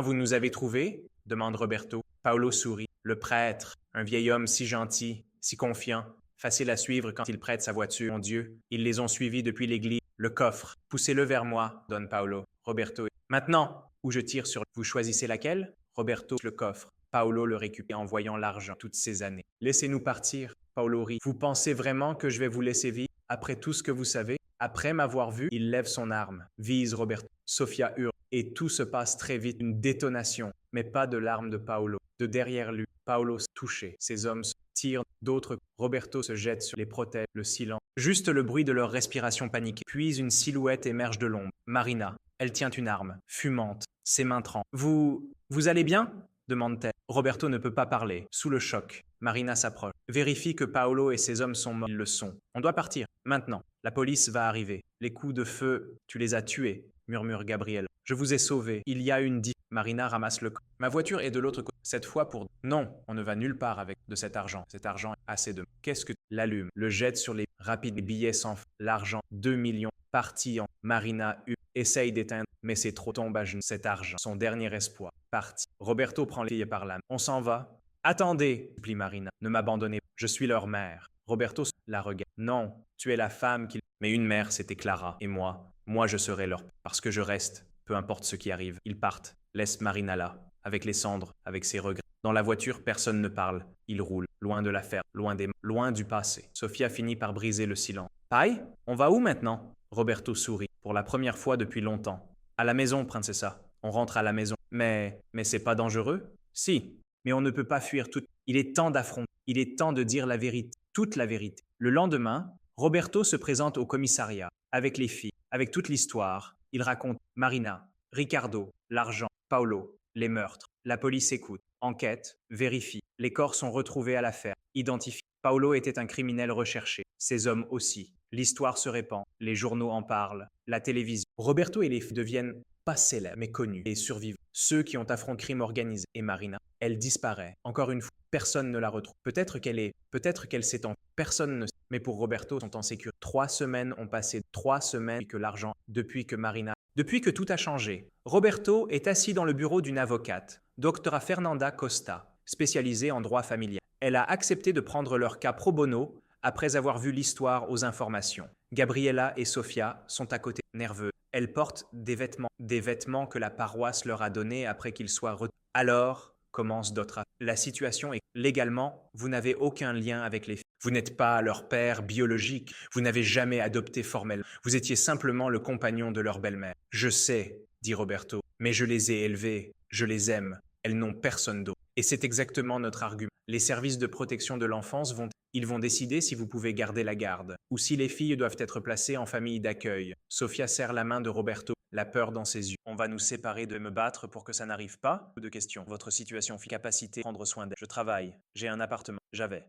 S1: vous nous avez trouvés? Demande Roberto. Paolo sourit. Le prêtre, un vieil homme si gentil, si confiant, facile à suivre quand il prête sa voiture. Mon Dieu, ils les ont suivis depuis l'église. Le coffre. Poussez-le vers moi, donne Paolo. Roberto. Maintenant, où je tire sur. Vous choisissez laquelle? Roberto le coffre. Paolo le récupère en voyant l'argent toutes ces années. Laissez-nous partir. Paolo rit. Vous pensez vraiment que je vais vous laisser vivre après tout ce que vous savez? Après m'avoir vu, il lève son arme, vise Roberto. Sophia hurle, et tout se passe très vite. Une détonation, mais pas de l'arme de Paolo. De derrière lui, Paolo touché. Ses hommes se tirent, d'autres. Roberto se jette sur les protège. Le silence. Juste le bruit de leur respiration paniquée. Puis une silhouette émerge de l'ombre. Marina. Elle tient une arme, fumante, ses mains tremblent. Vous allez bien? Demande-t-elle. Roberto ne peut pas parler, sous le choc. Marina s'approche. Vérifie que Paolo et ses hommes sont morts. Ils le sont. On doit partir, maintenant. La police va arriver. Les coups de feu, tu les as tués, murmure Gabriel. Je vous ai sauvés. Il y a une Marina ramasse le corps. Ma voiture est de l'autre côté. Cette fois pour. Non, on ne va nulle part avec de cet argent. Cet argent est assez de. Qu'est-ce que. L'allume, le jette sur les rapides billets sans fin. L'argent, 2 millions. Parti en. Marina essaye d'éteindre, mais c'est trop tombe à genoux. Cet argent, son dernier espoir. Parti. Roberto prend les filles par la main. On s'en va? Attendez, supplie Marina. Ne m'abandonnez pas. Je suis leur mère. Roberto la regarde. Non, tu es la femme qui. Mais une mère, c'était Clara. Et moi je serai leur. Parce que je reste, peu importe ce qui arrive. Ils partent. Laisse Marina là, avec les cendres, avec ses regrets. Dans la voiture, personne ne parle. Ils roulent, loin de la ferme, loin du passé. Sophia finit par briser le silence. Paille, on va où maintenant? Roberto sourit, pour la première fois depuis longtemps. À la maison, princessa. On rentre à la maison. Mais c'est pas dangereux? Si. Mais on ne peut pas fuir tout. Il est temps d'affronter. Il est temps de dire la vérité, toute la vérité. Le lendemain, Roberto se présente au commissariat, avec les filles, avec toute l'histoire. Il raconte Marina, Ricardo, l'argent, Paolo, les meurtres. La police écoute, enquête, vérifie. Les corps sont retrouvés à la ferme, identifiés. Paolo était un criminel recherché, ses hommes aussi. L'histoire se répand, les journaux en parlent, la télévision. Roberto et les filles deviennent pas célèbres, mais connus et survivants. Ceux qui ont affronté le crime organisé. Et Marina, elle disparaît. Encore une fois, personne ne la retrouve. Peut-être qu'elle s'est en... Personne ne sait. Mais pour Roberto, ils sont en sécurité. 3 semaines ont passé, 3 semaines que l'argent, depuis que tout a changé. Roberto est assis dans le bureau d'une avocate, Doctora Fernanda Costa, spécialisée en droit familial. Elle a accepté de prendre leur cas pro bono après avoir vu l'histoire aux informations. Gabriela et Sofia sont à côté, nerveux. Elles portent des vêtements que la paroisse leur a donnés après qu'ils soient retenus. Alors, commence Dotra. La situation est légalement, vous n'avez aucun lien avec les filles. Vous n'êtes pas leur père biologique. Vous n'avez jamais adopté formellement. Vous étiez simplement le compagnon de leur belle-mère. Je sais, dit Roberto, mais je les ai élevées. Je les aime. Elles n'ont personne d'autre. Et c'est exactement notre argument. Les services de protection de l'enfance vont décider si vous pouvez garder la garde ou si les filles doivent être placées en famille d'accueil. Sofia serre la main de Roberto, la peur dans ses yeux. On va nous séparer de me battre pour que ça n'arrive pas? Ou de questions. Votre situation, capacité à prendre soin d'elle. Je travaille. J'ai un appartement.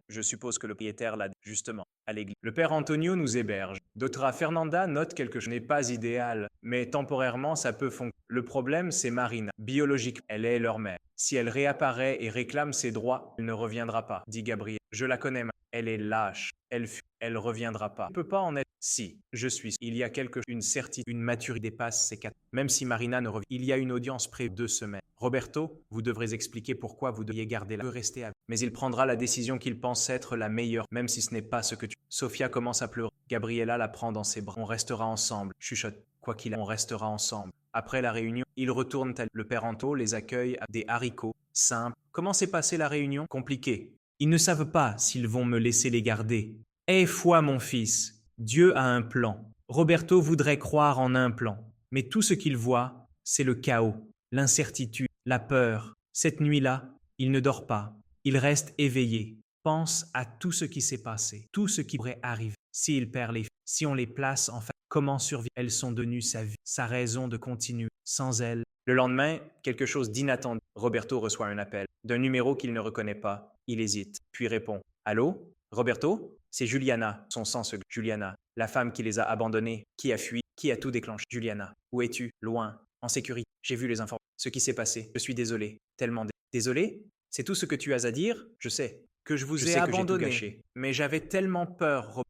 S1: Je suppose que le propriétaire l'a justement à l'église. Le père Antonio nous héberge. Dotra Fernanda note quelque chose n'est pas idéal, mais temporairement ça peut fonctionner. Le problème, c'est Marina. Biologique, elle est leur mère. Si elle réapparaît et réclame ses droits, elle ne reviendra pas, dit Gabriel. Je la connais. Elle est lâche. Elle reviendra pas. Je ne peut pas en être. Si, je suis. Il y a une certitude, une maturité dépasse ces 4. Même si Marina ne revient. Il y a une audience prévue 2 semaines. Roberto, vous devrez expliquer pourquoi vous devriez garder la. Rester avec. Mais il prendra la décision qu'il pense être la meilleure, même si ce n'est pas ce que tu. Sofia commence à pleurer. Gabriela la prend dans ses bras. On restera ensemble. Chuchote. Quoi qu'il a, on restera ensemble. Après la réunion, ils retournent à le père Anto les accueille à des haricots simples. Comment s'est passée la réunion? Compliqué. Ils ne savent pas s'ils vont me laisser les garder. Aie foi, mon fils. Dieu a un plan. Roberto voudrait croire en un plan. Mais tout ce qu'il voit, c'est le chaos, l'incertitude, la peur. Cette nuit-là, il ne dort pas. Il reste éveillé. Pense à tout ce qui s'est passé, tout ce qui pourrait arriver. S'il perd les filles, si on les place en face, comment survivre? Elles sont devenues sa vie, sa raison de continuer. Sans elles. Le lendemain, quelque chose d'inattendu. Roberto reçoit un appel d'un numéro qu'il ne reconnaît pas. Il hésite, puis répond. Allô? Roberto? C'est Juliana. Son sang se... Juliana, la femme qui les a abandonnés, qui a fui, qui a tout déclenché. Juliana, où es-tu? Loin, en sécurité. J'ai vu les informations. Ce qui s'est passé. Je suis désolé. Tellement désolé? C'est tout ce que tu as à dire? Je sais. Que je vous ai abandonné. Mais j'avais tellement peur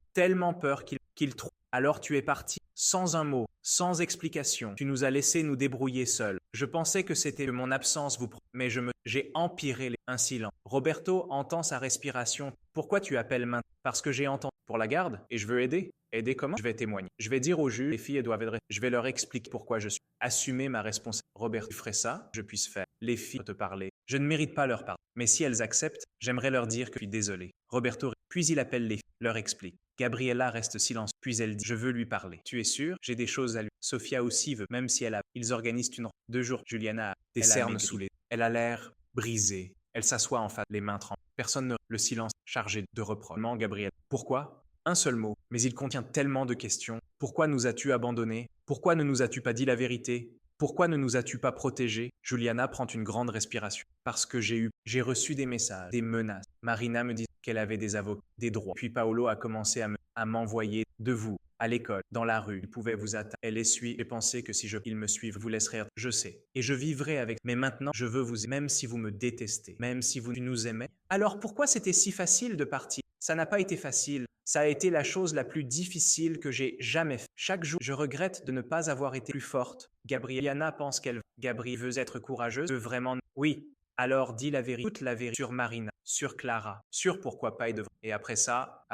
S1: qu'il trouve. Alors tu es parti, sans un mot, sans explication. Tu nous as laissé nous débrouiller seuls. Je pensais que c'était mon absence mais j'ai empiré un silence. Roberto entend sa respiration. Pourquoi tu appelles maintenant? Parce que j'ai entendu. Pour la garde? Et je veux aider. Aider comment? Je vais témoigner. Je vais dire au juge, les filles doivent être... Je vais leur expliquer pourquoi je suis. Assumer ma responsabilité. Roberto, tu ferais ça? Je puisse faire. Les filles te parler. Je ne mérite pas leur pardon. Mais si elles acceptent, j'aimerais leur dire que je suis désolé. Roberto, puis il appelle les filles, leur explique. Gabriela reste silencieuse, puis elle dit « Je veux lui parler. Tu es sûr? J'ai des choses à lui. » Sofia aussi veut, même si elle a... Ils organisent une... 2 jours. Juliana a des cernes sous les... Elle a l'air brisée. Elle s'assoit en face, les mains tremblantes. Personne ne... Le silence chargé de reproches. Gabriel. Pourquoi? Un seul mot, mais il contient tellement de questions. Pourquoi nous as-tu abandonnés? Pourquoi ne nous as-tu pas dit la vérité? Pourquoi ne nous as-tu pas protégés? Juliana prend une grande respiration. Parce que j'ai reçu des messages, des menaces. Marina me dit qu'elle avait des avocats, des droits. Puis Paolo a commencé à m'envoyer de vous, à l'école, dans la rue. Il pouvait vous atteindre. Elle essuie et pensait que si ils me suivent, vous laisserez. Je sais. Et je vivrai avec. Mais maintenant, je veux vous aimer, même si vous me détestez, même si vous nous aimez. Alors pourquoi c'était si facile de partir? Ça n'a pas été facile. Ça a été la chose la plus difficile que j'ai jamais faite. Chaque jour, je regrette de ne pas avoir été plus forte. Gabriela pense qu'elle... Gabrielle veut être courageuse, veut vraiment... Oui. Alors dis la vérité, toute la vérité sur Marina, sur Clara, sur pourquoi pas et devrait. Et après ça,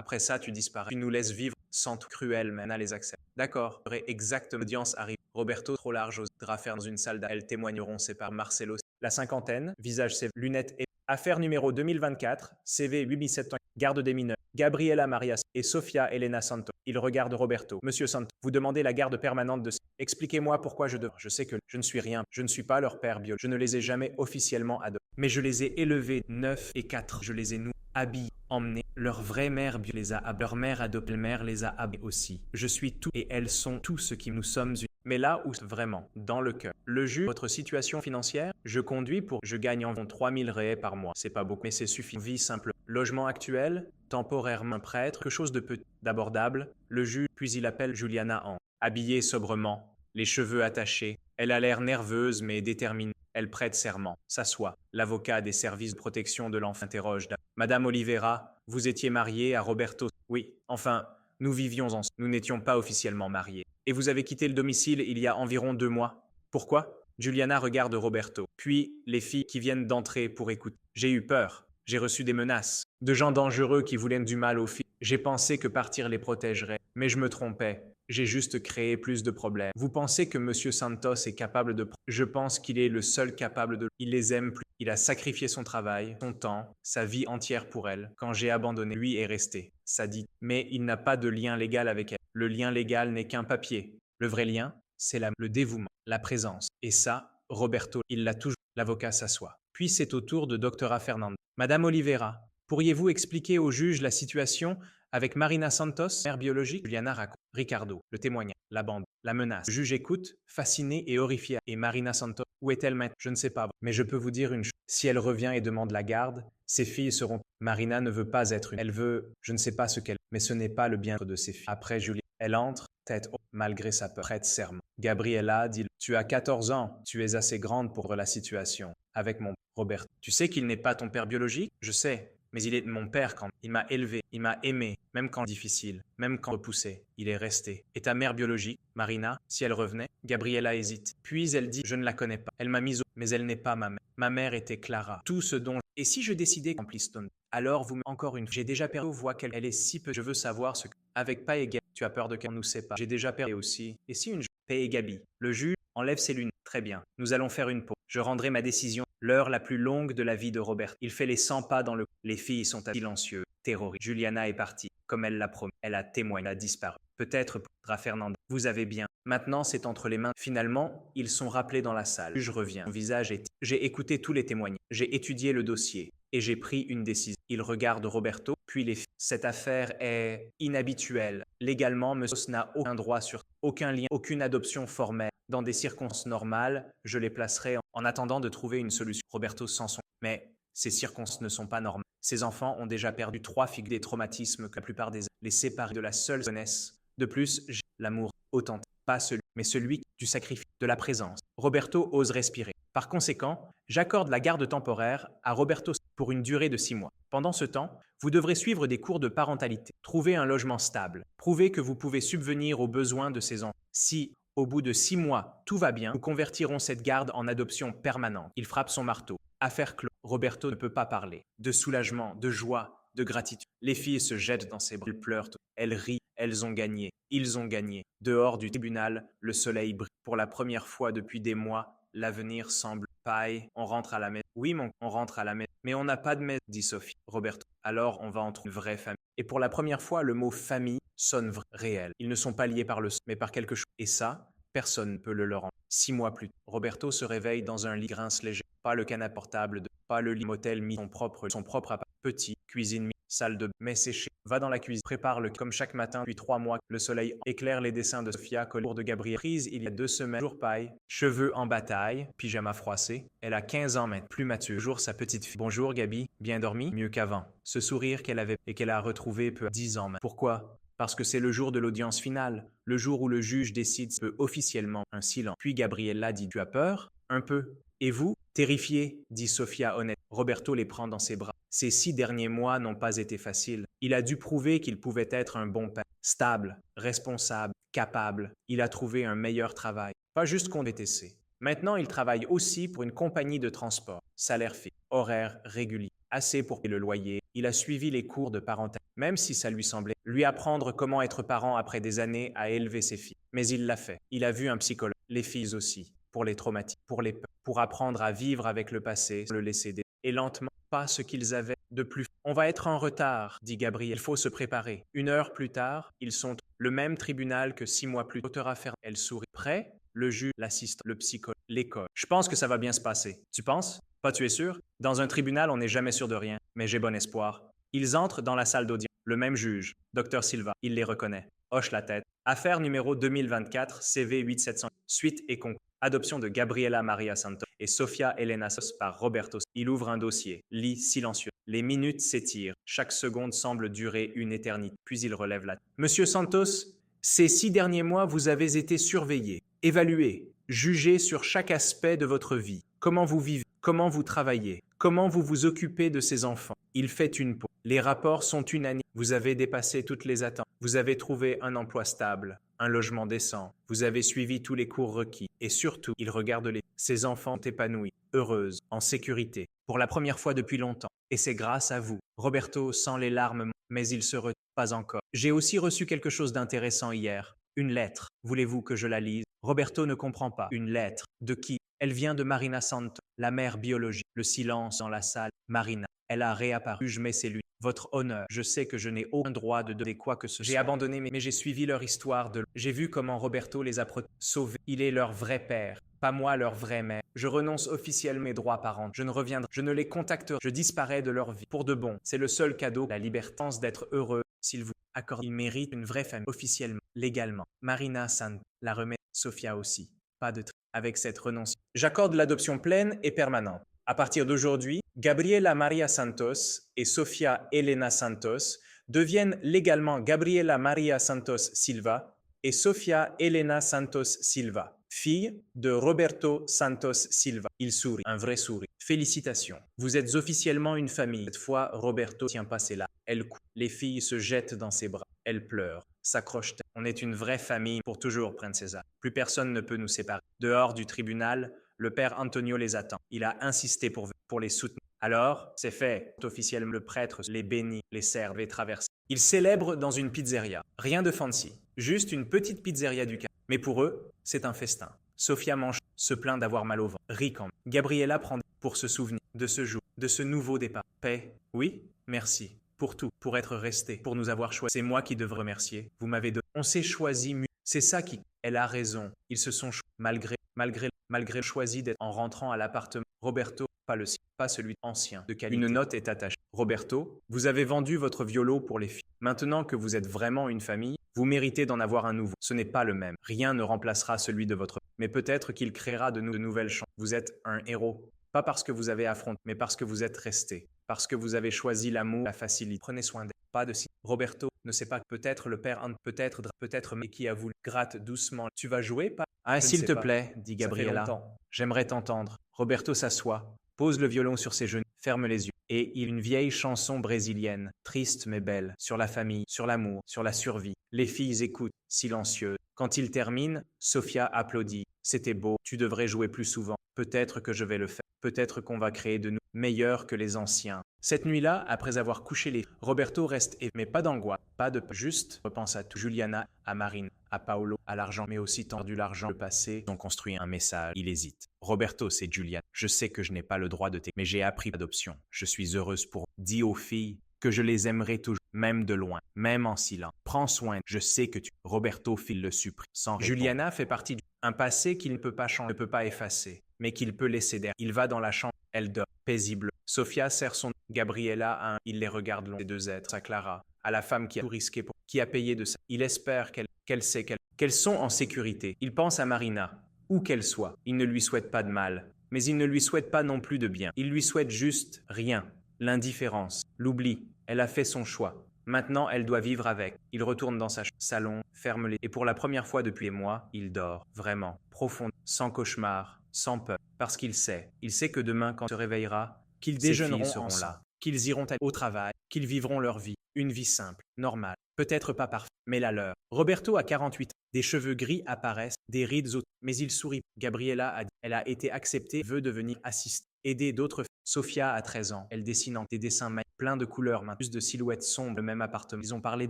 S1: tu disparais. Tu nous laisses vivre sans tout cruel, mais Anna les accepte. D'accord. Exactement. L'audience arrive. Roberto trop large osera faire dans une salle d'elles témoigneront séparés. Marcelo. La cinquantaine, visage sévère, lunettes et... Affaire numéro 2024, CV 8700, garde des mineurs, Gabriela Marias et Sofia Elena Santos. Il regarde Roberto. Monsieur Santos, vous demandez la garde permanente de... Expliquez-moi pourquoi je devrais. Je sais que je ne suis rien. Je ne suis pas leur père bio. Je ne les ai jamais officiellement adoptés. Mais je les ai élevés 9 et 4. Je les ai nourris, habillés, emmenés. Leur vraie mère les a habillés. Leur mère adoptée mère les a habillés aussi. Je suis tout et elles sont tout ce qui nous sommes unis. Mais là où vraiment, dans le cœur, le juge, votre situation financière, je conduis pour, je gagne environ 3000 réais par mois. C'est pas beaucoup, mais c'est suffisant. Vie simple. Logement actuel, temporairement prêtre, quelque chose de petit, d'abordable. Le juge, puis il appelle Juliana en, habillée sobrement, les cheveux attachés. Elle a l'air nerveuse mais déterminée. Elle prête serment, s'assoit. L'avocat des services de protection de l'enfant interroge. Madame Oliveira, vous étiez mariée à Roberto? Oui, enfin, nous vivions ensemble. Nous n'étions pas officiellement mariés. Et vous avez quitté le domicile il y a environ 2 mois. Pourquoi? Juliana regarde Roberto, puis les filles qui viennent d'entrer pour écouter. J'ai eu peur. J'ai reçu des menaces. De gens dangereux qui voulaient du mal aux filles. J'ai pensé que partir les protégerait, mais je me trompais. J'ai juste créé plus de problèmes. Vous pensez que Monsieur Santos est capable de... Je pense qu'il est le seul capable de... Il les aime plus. Il a sacrifié son travail, son temps, sa vie entière pour elle. Quand j'ai abandonné, lui est resté. Ça dit. Mais il n'a pas de lien légal avec elle. Le lien légal n'est qu'un papier. Le vrai lien, c'est le dévouement, la présence. Et ça, Roberto, il l'a toujours. L'avocat s'assoit. Puis c'est au tour de Doctora Fernandez. Madame Oliveira, pourriez-vous expliquer au juge la situation avec Marina Santos, mère biologique? Juliana raconte. Ricardo, le témoignage, la bande, la menace. Le juge écoute, fasciné et horrifié. Et Marina Santos, où est-elle maintenant? Je ne sais pas. Mais je peux vous dire une chose. Si elle revient et demande la garde, ses filles seront... Marina ne veut pas être une... Elle veut... Je ne sais pas ce qu'elle... Mais ce n'est pas le bien-être de ses filles. Après Julie, elle entre, tête haute, malgré sa peur. Prête serment. Gabriella dit... Tu as 14 ans. Tu es assez grande pour la situation. Avec mon... Robert. Tu sais qu'il n'est pas ton père biologique? Je sais. Mais il est mon père quand il m'a élevé, il m'a aimé, même quand difficile, même quand repoussé, il est resté. Et ta mère biologique, Marina, si elle revenait? Gabriella hésite. Puis elle dit, je ne la connais pas. Elle m'a mise au... Mais elle n'est pas ma mère. Ma mère était Clara. Tout ce dont... Et si je décidais qu'en Stone, alors vous... Encore une fois, j'ai déjà perdu, voix qu'elle est si peu... Je veux savoir ce que... Avec Pae et Gabi, tu as peur de qu'elle nous sépare. J'ai déjà perdu aussi. Et si une... Pae et Gabi, le juge, enlève ses lunettes. Très bien. Nous allons faire une pause. Je rendrai ma décision. L'heure la plus longue de la vie de Robert. Il fait les 100 pas dans le... Les filles sont silencieuses, terrorisées. Juliana est partie, comme elle l'a promis. Elle a témoigné, elle a disparu. Peut-être pour Fernanda. Vous avez bien. Maintenant, c'est entre les mains. Finalement, ils sont rappelés dans la salle. Je reviens. Mon visage est... J'ai écouté tous les témoignages. J'ai étudié le dossier. Et j'ai pris une décision. Il regarde Roberto, puis les filles. Cette affaire est inhabituelle. Légalement, monsieur n'a aucun droit sur... Aucun lien, aucune adoption formelle. Dans des circonstances normales, je les placerai en attendant de trouver une solution. Roberto Sanson. Mais ces circonstances ne sont pas normales. Ces enfants ont déjà perdu 3 figues des traumatismes que la plupart des les séparés de la seule jeunesse. De plus, j'ai l'amour authentique, pas celui, mais celui du sacrifice, de la présence. Roberto ose respirer. Par conséquent, j'accorde la garde temporaire à Roberto pour une durée de 6 mois. Pendant ce temps, vous devrez suivre des cours de parentalité, trouver un logement stable, prouver que vous pouvez subvenir aux besoins de ces enfants. Si au bout de 6 mois, tout va bien, nous convertirons cette garde en adoption permanente. Il frappe son marteau. Affaire close. Roberto ne peut pas parler. De soulagement, de joie, de gratitude. Les filles se jettent dans ses bras. Elles pleurent. Elles rient. Elles ont gagné. Ils ont gagné. Dehors du tribunal, le soleil brille. Pour la première fois depuis des mois, l'avenir semble paille. On rentre à la maison. Oui, on rentre à la maison. Mais on n'a pas de maison, dit Sophie. Roberto. Alors on va entre une vraie famille. Et pour la première fois, le mot famille sonne réel. Ils ne sont pas liés par le sang, mais par quelque chose. Et ça, personne ne peut le leur rendre. 6 mois plus tard, Roberto se réveille dans un lit grince léger. Pas le canapé portable, pas le lit motel mis son propre appart. Petit, cuisine mis, salle de bain, mais séché. Va dans la cuisine, prépare le comme chaque matin depuis 3 mois. Le soleil éclaire les dessins de Sofia Cour de Gabriel. Prise il y a 2 semaines, jour paille, cheveux en bataille, pyjama froissé. Elle a 15 ans maintenant, plus mature. Jour sa petite fille. Bonjour Gabi, bien dormi? Mieux qu'avant. Ce sourire qu'elle avait et qu'elle a retrouvé peu à 10 ans maintenant. Pourquoi? Parce que c'est le jour de l'audience finale, le jour où le juge décide officiellement un silence. Puis Gabriella dit, tu as peur? Un peu. Et vous? Terrifié, dit Sofia honnête. Roberto les prend dans ses bras. Ces 6 derniers mois n'ont pas été faciles. Il a dû prouver qu'il pouvait être un bon père, stable, responsable, capable. Il a trouvé un meilleur travail, pas juste qu'on BTC. Maintenant, il travaille aussi pour une compagnie de transport, salaire fixe, horaire régulier, assez pour payer le loyer. Il a suivi les cours de parentalité, même si ça lui semblait lui apprendre comment être parent après des années à élever ses filles. Mais il l'a fait. Il a vu un psychologue, les filles aussi, pour les traumatismes, pour les peurs, pour apprendre à vivre avec le passé, le laisser et lentement, pas ce qu'ils avaient de plus. On va être en retard, dit Gabriel. Il faut se préparer. 1 heure plus tard, ils sont le même tribunal que 6 mois plus tard. Elle sourit. Prêt? Le juge, l'assistant, le psychologue, l'école. Je pense que ça va bien se passer. Tu penses? Pas tu es sûr? Dans un tribunal, on n'est jamais sûr de rien, mais j'ai bon espoir. Ils entrent dans la salle d'audience. Le même juge, Dr Silva, il les reconnaît, hoche la tête. Affaire numéro 2024, CV 8700. Suite et concours. Adoption de Gabriela Maria Santos et Sofia Elena Sos par Roberto. Il ouvre un dossier, lit silencieux. Les minutes s'étirent. Chaque seconde semble durer une éternité. Puis il relève la tête. Monsieur Santos, ces 6 derniers mois, vous avez été surveillé, évalué, jugé sur chaque aspect de votre vie. Comment vous vivez, comment vous travaillez, comment vous vous occupez de ces enfants. Il fait une pause. Les rapports sont unanimes. Vous avez dépassé toutes les attentes. Vous avez trouvé un emploi stable, un logement décent. Vous avez suivi tous les cours requis. Et surtout, il regarde ces enfants épanouis, heureuses, en sécurité, pour la première fois depuis longtemps. Et c'est grâce à vous. Roberto sent les larmes, mais il se retient pas encore. J'ai aussi reçu quelque chose d'intéressant hier. Une lettre. Voulez-vous que je la lise? Roberto ne comprend pas. Une lettre. De qui? Elle vient de Marina Santos, la mère biologique. Le silence dans la salle. Marina. Elle a réapparu. Je mets ses lunettes. Votre honneur. Je sais que je n'ai aucun droit de donner quoi que ce soit. J'ai abandonné, mais j'ai suivi leur histoire de... J'ai vu comment Roberto les a sauvés. Il est leur vrai père, pas moi leur vraie mère. Je renonce officiellement mes droits parentaux. Je ne reviendrai. Je ne les contacterai. Je disparais de leur vie. Pour de bon. C'est le seul cadeau. La liberté d'être heureux. S'il vous accorde. Il mérite une vraie famille. Officiellement. Légalement. Marina Santos la remet. Sofia aussi. Pas de tri. Avec cette renonciation. J'accorde l'adoption pleine et permanente. À partir d'aujourd'hui, Gabriela Maria Santos et Sofia Elena Santos deviennent légalement Gabriela Maria Santos Silva et Sofia Elena Santos Silva, fille de Roberto Santos Silva. Il sourit, un vrai sourire. Félicitations, vous êtes officiellement une famille. Cette fois, Roberto tient pas ses larmes. Elle court. Les filles se jettent dans ses bras. Elle pleure, s'accroche. On est une vraie famille pour toujours, Prince César. Plus personne ne peut nous séparer. Dehors du tribunal, le père Antonio les attend. Il a insisté pour les soutenir. Alors, c'est fait. Officiellement, le prêtre les bénit, les serve et traverse. Ils célèbrent dans une pizzeria. Rien de fancy. Juste une petite pizzeria du quartier. Mais pour eux, c'est un festin. Sofia mange, se plaint d'avoir mal au ventre. Rit quand même. Gabriela prend pour se souvenir de ce jour, de ce nouveau départ. Paix. Oui, merci. Pour tout, pour être resté, pour nous avoir choisi. C'est moi qui devrais remercier. Vous m'avez donné. On s'est choisi. C'est ça qui... Elle a raison. Ils se sont malgré choisi d'être en rentrant à l'appartement. Roberto, pas le sien, pas celui ancien, de qualité. Une note est attachée. Roberto, vous avez vendu votre violon pour les filles. Maintenant que vous êtes vraiment une famille, vous méritez d'en avoir un nouveau. Ce n'est pas le même. Rien ne remplacera celui de votre... Mais peut-être qu'il créera de nouvelles chances. Vous êtes un héros. Pas parce que vous avez affronté, mais parce que vous êtes resté. Parce que vous avez choisi l'amour, la facilité. Prenez soin d'elle. Pas de si. Roberto ne sait pas. Peut-être le père, peut-être, mais qui a voulu. Gratte doucement. Tu vas jouer, pas? Ah, s'il te plaît, dit Gabriela. J'aimerais t'entendre. Roberto s'assoit, pose le violon sur ses genoux, ferme les yeux. Et il une vieille chanson brésilienne, triste mais belle, sur la famille, sur l'amour, sur la survie. Les filles écoutent, silencieuses. Quand il termine, Sofia applaudit. C'était beau, tu devrais jouer plus souvent. Peut-être que je vais le faire. Peut-être qu'on va créer de nous meilleurs que les anciens. Cette nuit-là, après avoir couché les... Roberto reste mais pas d'angoisse, pas de... Juste, repense à tout. Juliana, à Marine, à Paolo, à l'argent, mais aussi tendu l'argent, le passé. Ils ont construit un message. Il hésite. Roberto, c'est Juliana. Je sais que je n'ai pas le droit de mais j'ai appris l'adoption. Je suis heureuse pour... Dis aux filles que je les aimerai toujours, même de loin, même en silence. Prends soin, je sais que tu... Roberto file le supprime, sans répondre. Juliana fait partie un passé qu'il ne peut pas changer, ne peut pas effacer, mais qu'il peut laisser derrière. Il va dans la chambre, elle dort, paisible. Sofia serre son... Gabriela à un... Il les regarde long, les deux êtres, à Clara, à la femme qui a tout risqué, qui a payé de ça. Il espère qu'elle sait qu'elles sont en sécurité. Il pense à Marina, où qu'elle soit. Il ne lui souhaite pas de mal, mais il ne lui souhaite pas non plus de bien. Il lui souhaite juste rien. L'indifférence, l'oubli. Elle a fait son choix. Maintenant, elle doit vivre avec. Il retourne dans sa salon, ferme les... Et pour la première fois depuis des mois, il dort, vraiment, profond, sans cauchemar, sans peur. Parce qu'il sait que demain, quand il se réveillera, qu'ils déjeuneront ensemble, là, qu'ils iront au travail, qu'ils vivront leur vie. Une vie simple, normale, peut-être pas parfaite, mais la leur. Roberto a 48 ans. Des cheveux gris apparaissent, des rides autour, mais il sourit. Gabriela a dit, elle a été acceptée, veut devenir assistante, aider d'autres filles. Sofia a 13 ans, elle dessine des dessins magnifiques, plein de couleurs, plus de silhouettes sombres, le même appartement. Ils ont parlé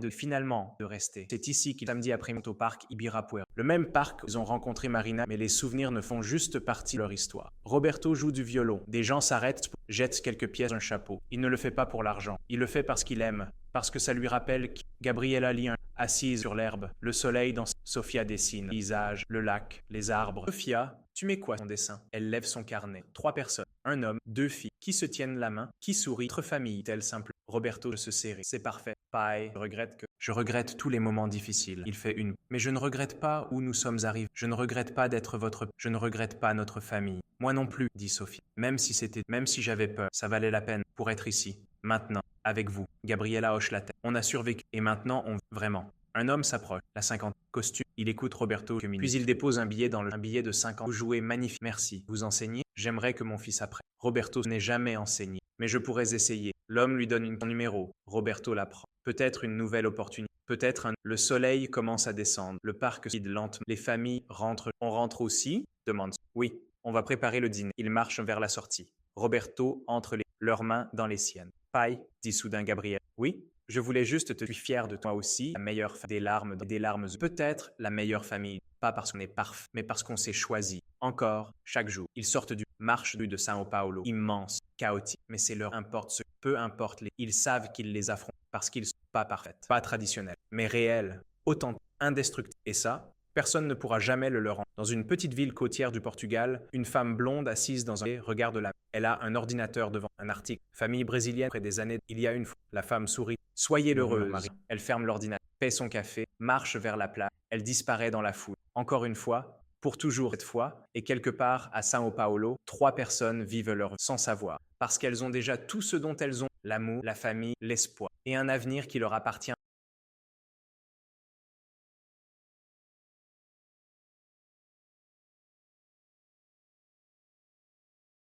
S1: finalement de rester. C'est ici qu'ils samedi après-midi au parc Ibirapuera. Le même parc où ils ont rencontré Marina, mais les souvenirs ne font juste partie de leur histoire. Roberto joue du violon. Des gens s'arrêtent, jettent quelques pièces d'un chapeau. Il ne le fait pas pour l'argent. Il le fait parce qu'il aime. parce que ça lui rappelle que Gabriella lit assise sur l'herbe, le soleil dans Sophia dessine, le paysage, le lac, les arbres. Sophia, tu mets quoi ton dessin? Elle lève son carnet. 3 personnes, un homme, 2 filles, qui se tiennent la main, qui sourient. Notre famille, telle simple. Roberto se serrer. C'est parfait. Pai, je regrette tous les moments difficiles. Il fait une. Mais je ne regrette pas où nous sommes arrivés. Je ne regrette pas d'être votre. Je ne regrette pas notre famille. Moi non plus, dit Sophie. Même si j'avais peur, ça valait la peine pour être ici. Maintenant, avec vous. Gabriella hoche la tête. On a survécu. Et maintenant, vraiment. Un homme s'approche. La 50. Costume. Il écoute Roberto quelques minutes. Puis il dépose un billet un billet de 50. Vous jouez magnifique. Merci. Vous enseignez? J'aimerais que mon fils apprenne. Roberto n'est jamais enseigné. Mais je pourrais essayer. L'homme lui donne son numéro. Roberto la prend. Peut-être une nouvelle opportunité. Le soleil commence à descendre. Le parc se vide lentement. Les familles rentrent. On rentre aussi? Demande. Oui. On va préparer le dîner. Ils marchent vers la sortie. Roberto entre leurs mains dans les siennes. Pai, dit soudain Gabriel. Oui? Je voulais juste te suis fier de toi aussi, la meilleure des larmes, peut-être la meilleure famille, pas parce qu'on est parfait, mais parce qu'on s'est choisi. Encore, chaque jour, ils sortent du marche de Sao Paulo, immense, chaotique, mais c'est leur importe ce, peu importe ils savent qu'ils les affrontent parce qu'ils sont pas parfaits, pas traditionnels, mais réels, authentiques, indestructibles. Et ça, personne ne pourra jamais le leur rendre. Dans une petite ville côtière du Portugal, une femme blonde assise dans un regarde la. Elle a un ordinateur devant un article. Famille brésilienne après des années. Il y a une fois. La femme sourit. Soyez l'heureuse. Elle ferme l'ordinateur, paie son café, marche vers la plage. Elle disparaît dans la foule. Encore une fois, pour toujours cette fois, et quelque part à Sao Paulo, 3 personnes vivent leur vie sans savoir. Parce qu'elles ont déjà tout ce dont elles ont, l'amour, la famille, l'espoir, et un avenir qui leur appartient.